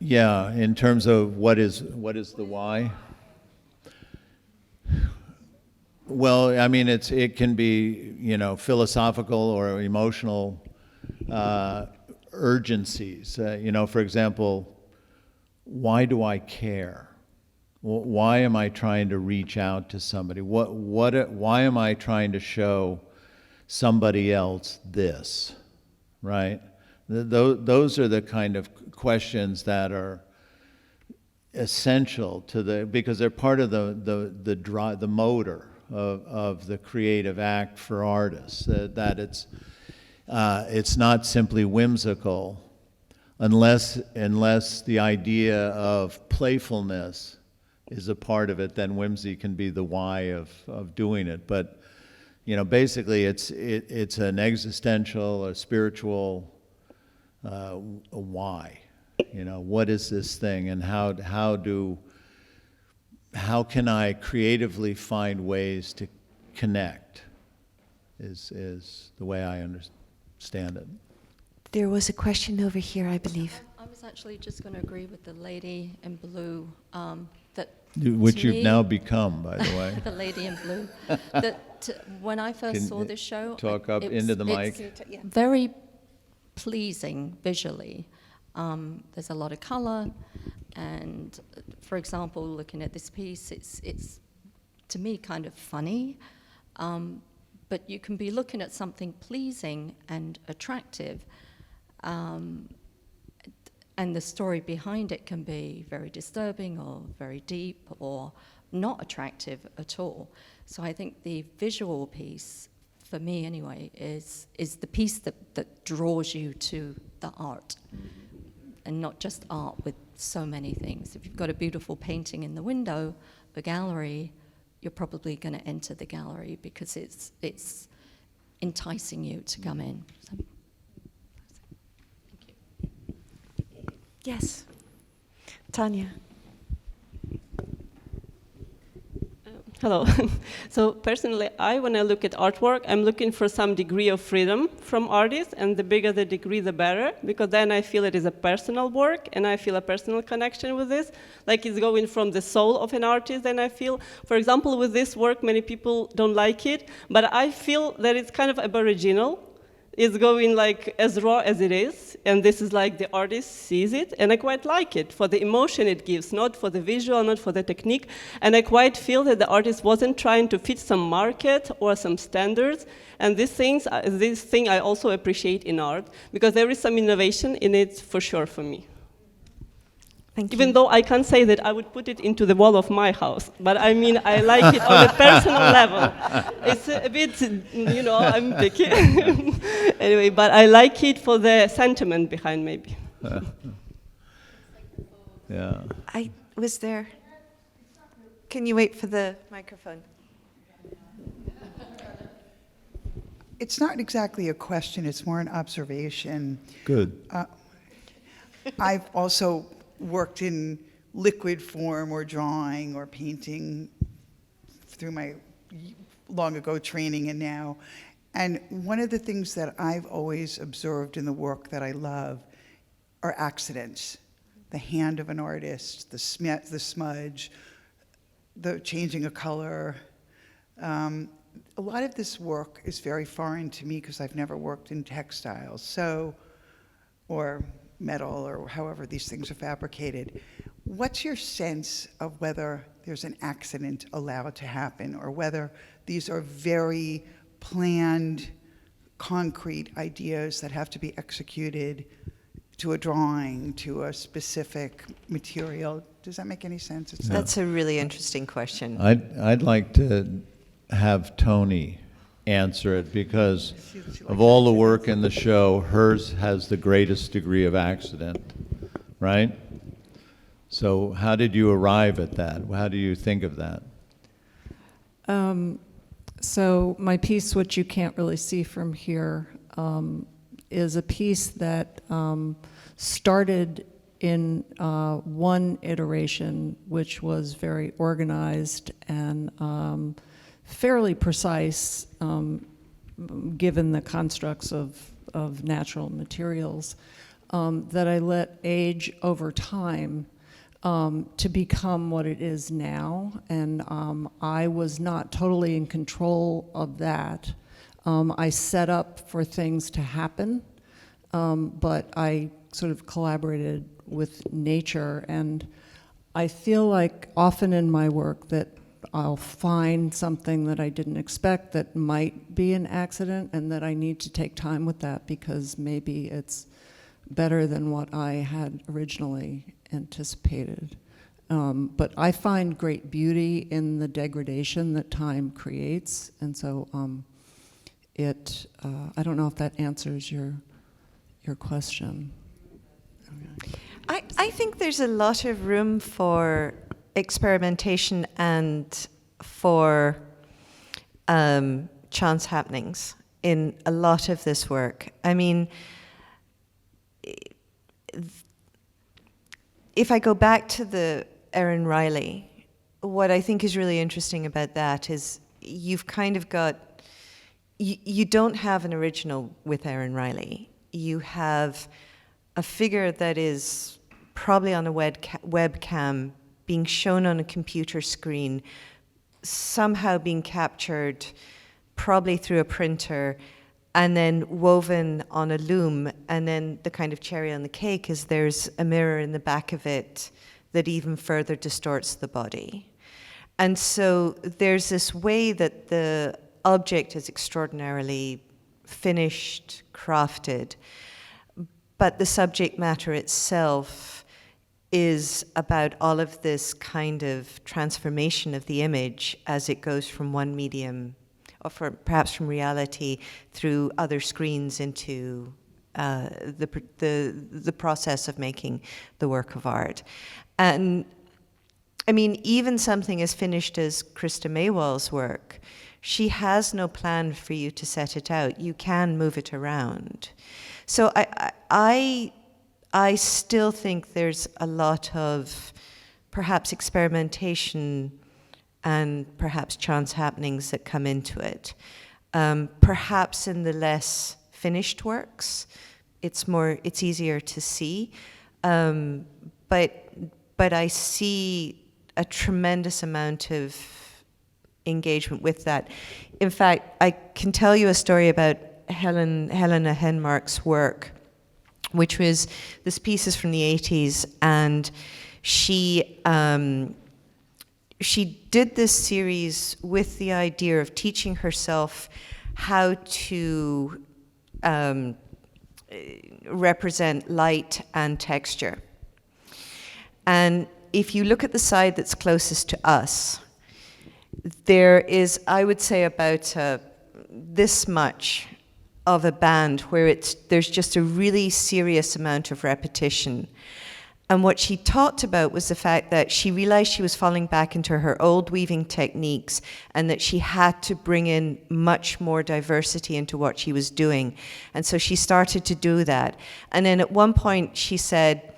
S2: Yeah, in terms of what is the why? Well, I mean, it can be, you know, philosophical or emotional urgencies. You know, for example, why do I care? Why am I trying to reach out to somebody? Why am I trying to show somebody else this, right? Those are the kind of questions that are essential to because they're part of the motor of the creative act for artists. That it's not simply whimsical, unless the idea of playfulness is a part of it. Then whimsy can be the why of doing it. But you know, basically, it's an existential, a spiritual a why. You know, what is this thing, and how can I creatively find ways to connect? Is the way I understand it.
S1: There was a question over here, I believe.
S11: I was actually just going to agree with the lady in blue.
S2: Which you've now become, by the way.
S11: The lady in blue. When I first saw this show,
S2: talk up into the mic.
S11: Very pleasing visually. There's a lot of color, and for example, looking at this piece, it's to me kind of funny, but you can be looking at something pleasing and attractive, and the story behind it can be very disturbing or very deep or not attractive at all. So I think the visual piece, for me anyway, is the piece that draws you to the art, and not just art with so many things. If you've got a beautiful painting in the window, the gallery, you're probably going to enter the gallery because it's enticing you to come in. So, thank you.
S1: Yes, Tanya.
S12: Hello. So personally, when I look at artwork, I'm looking for some degree of freedom from artists, and the bigger the degree, the better, because then I feel it is a personal work, and I feel a personal connection with this. Like it's going from the soul of an artist, and I feel, for example, with this work, many people don't like it, but I feel that it's kind of aboriginal. It's going like as raw as it is, and this is like the artist sees it, and I quite like it for the emotion it gives, not for the visual, not for the technique, and I quite feel that the artist wasn't trying to fit some market or some standards, and this thing I also appreciate in art, because there is some innovation in it for sure for me.
S1: Thank you.
S12: Even though I can't say that I would put it into the wall of my house, but I mean, I like it on a personal level. It's a bit, you know, I'm picky. Anyway, but I like it for the sentiment behind, maybe.
S2: Yeah.
S1: I was there. Can you wait for the microphone?
S13: It's not exactly a question, it's more an observation.
S2: Good.
S13: I've also worked in liquid form or drawing or painting through my long ago training and now. And one of the things that I've always observed in the work that I love are accidents. The hand of an artist, the smudge, the changing of color. A lot of this work is very foreign to me because I've never worked in textiles, or metal, or however these things are fabricated. What's your sense of whether there's an accident allowed to happen, or whether these are very planned, concrete ideas that have to be executed to a drawing, to a specific material? Does that make any sense?
S1: That's a really interesting question.
S2: I'd like to have Tony answer it, because of all the work in the show, hers has the greatest degree of accident, right? So how did you arrive at that? How do you think of that?
S8: So my piece, which you can't really see from here, is a piece that started
S14: in one iteration, which was very organized and fairly precise, given the constructs of natural materials, that I let age over time to become what it is now. And I was not totally in control of that. I set up for things to happen, but I sort of collaborated with nature. And I feel like often in my work that I'll find something that I didn't expect that might be an accident, and that I need to take time with that because maybe it's better than what I had originally anticipated. But I find great beauty in the degradation that time creates, and so I don't know if that answers your question.
S1: I think there's a lot of room for experimentation and for chance happenings in a lot of this work. I mean, if I go back to the Erin Riley, what I think is really interesting about that is you've kind of got, you don't have an original with Erin Riley. You have a figure that is probably on a webcam being shown on a computer screen, somehow being captured, probably through a printer, and then woven on a loom. And then the kind of cherry on the cake is there's a mirror in the back of it that even further distorts the body. And so there's this way that the object is extraordinarily finished, crafted, but the subject matter itself is about all of this kind of transformation of the image as it goes from one medium, or perhaps from reality, through other screens into the process of making the work of art. And I mean, even something as finished as Krista Maywall's work, she has no plan for you to set it out. You can move it around. So I still think there's a lot of perhaps experimentation and perhaps chance happenings that come into it. Perhaps in the less finished works, it's easier to see. But I see a tremendous amount of engagement with that. In fact, I can tell you a story about Helena Henmark's work, which was, this piece is from the 80s, and she did this series with the idea of teaching herself how to represent light and texture. And if you look at the side that's closest to us, there is, I would say, about this much of a band where there's just a really serious amount of repetition. And what she talked about was the fact that she realized she was falling back into her old weaving techniques and that she had to bring in much more diversity into what she was doing. And so she started to do that. And then at one point she said,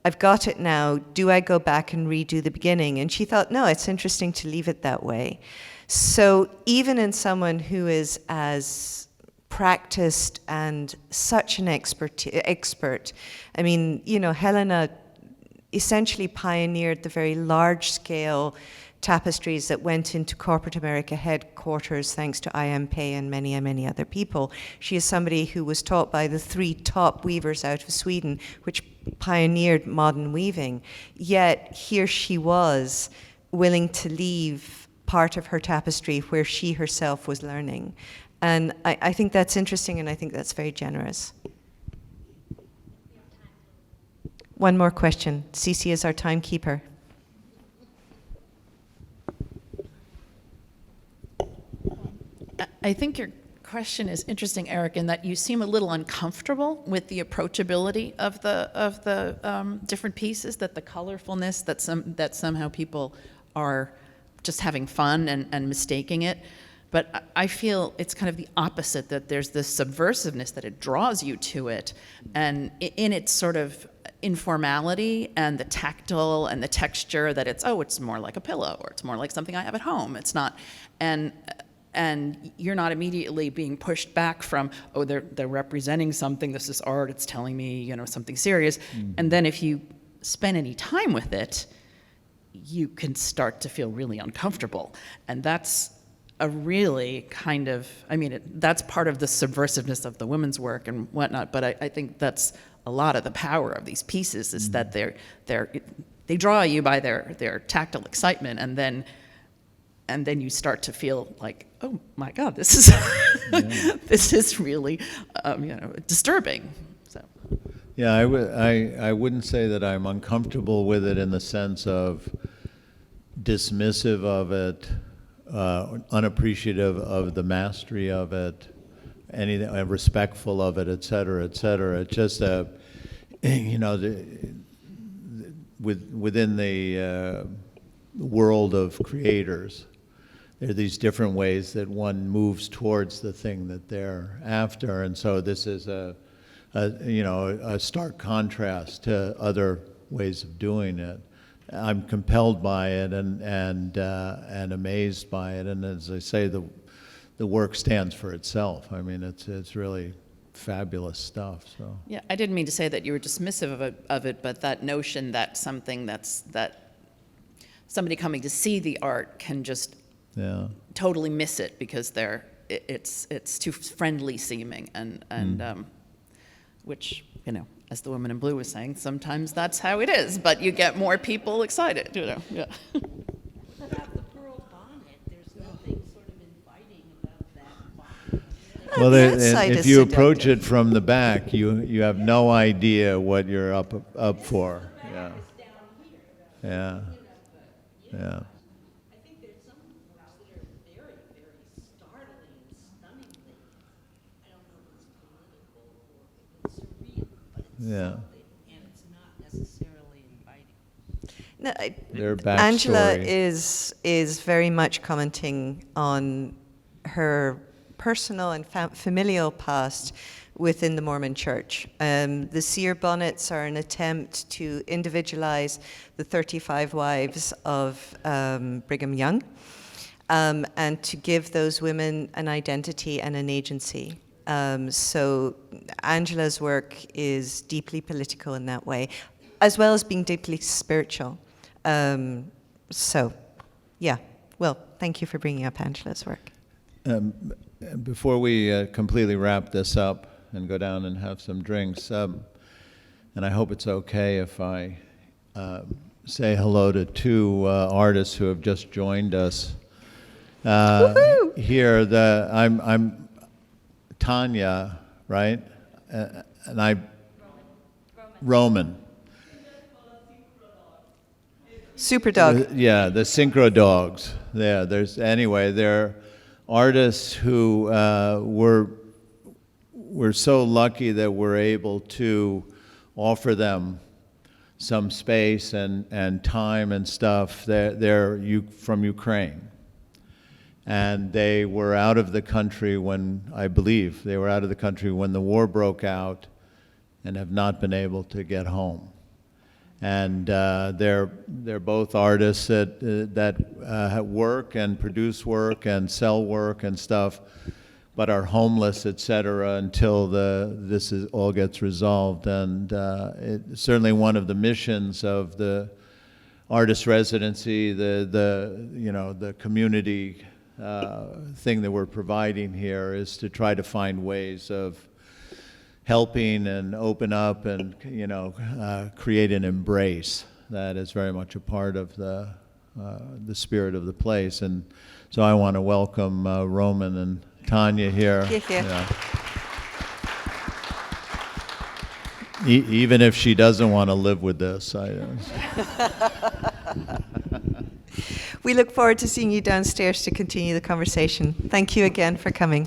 S1: I've got it now, do I go back and redo the beginning? And she thought, no, it's interesting to leave it that way. So even in someone who is as practiced and such an expert, I mean, you know, Helena essentially pioneered the very large-scale tapestries that went into corporate America headquarters thanks to I.M. Pei and many other people. She is somebody who was taught by the 3 top weavers out of Sweden, which pioneered modern weaving. Yet here she was, willing to leave part of her tapestry where she herself was learning. And I think that's interesting, and I think that's very generous. One more question. Cece is our timekeeper.
S15: I think your question is interesting, Eric, in that you seem a little uncomfortable with the approachability of the different pieces, that the colorfulness, that somehow people are just having fun and mistaking it. But I feel it's kind of the opposite, that there's this subversiveness, that it draws you to it. And in its sort of informality and the tactile and the texture that it's more like a pillow, or it's more like something I have at home. It's not, and you're not immediately being pushed back from, oh, they're representing something, this is art, it's telling me, something serious. And then if you spend any time with it, you can start to feel really uncomfortable. And that's a really kind of, that's part of the subversiveness of the women's work and whatnot, but I think that's a lot of the power of these pieces, is that they draw you by their tactile excitement, and then you start to feel like, oh my God, this is this is really disturbing. So.
S2: Yeah, I wouldn't say that I'm uncomfortable with it in the sense of dismissive of it, unappreciative of the mastery of it, anything, respectful of it, et cetera, et cetera. It's just within the world of creators, there are these different ways that one moves towards the thing that they're after, and so this is a stark contrast to other ways of doing it. I'm compelled by it and amazed by it, and as I say, the work stands for itself. It's really fabulous stuff. So
S15: yeah, I didn't mean to say that you were dismissive of it, but that notion that that somebody coming to see the art can just totally miss it because it's too friendly seeming, and which, as the woman in blue was saying, sometimes that's how it is, but you get more people excited, Yeah.
S7: About the pearl bonnet, there's nothing sort of inviting about that bonnet.
S2: well, if you approach it from the back, you have no idea what you're up for. Yeah. Yeah. Yeah.
S7: I think there's some works that are very, very startling and stunningly, I don't know if it's political or if it's surreal, but it's something, and it's not necessarily inviting.
S1: No,
S2: Their backstory.
S1: Angela is very much commenting on her personal and familial past within the Mormon Church. The seer bonnets are an attempt to individualize the 35 wives of Brigham Young, and to give those women an identity and an agency. So Angela's work is deeply political in that way, as well as being deeply spiritual. So, yeah. Well, thank you for bringing up Angela's work.
S2: Before we completely wrap this up and go down and have some drinks, and I hope it's okay if I say hello to two artists who have just joined us here. I'm Tanya, right? And Roman.
S1: Super Dog.
S2: Yeah, the Synchro Dogs. They're artists who we're so lucky that we're able to offer them some space and time and stuff. They're from Ukraine. And they were out of the country when the war broke out, and have not been able to get home. And they're both artists that work and produce work and sell work and stuff, but are homeless, etc., until this all gets resolved. And it's certainly one of the missions of the artist residency, the community thing that we're providing here, is to try to find ways of helping and open up and create an embrace that is very much a part of the spirit of the place. And so I want to welcome Roman and Tanya here.
S1: Yeah.
S2: Even if she doesn't want to live with this.
S1: We look forward to seeing you downstairs to continue the conversation. Thank you again for coming.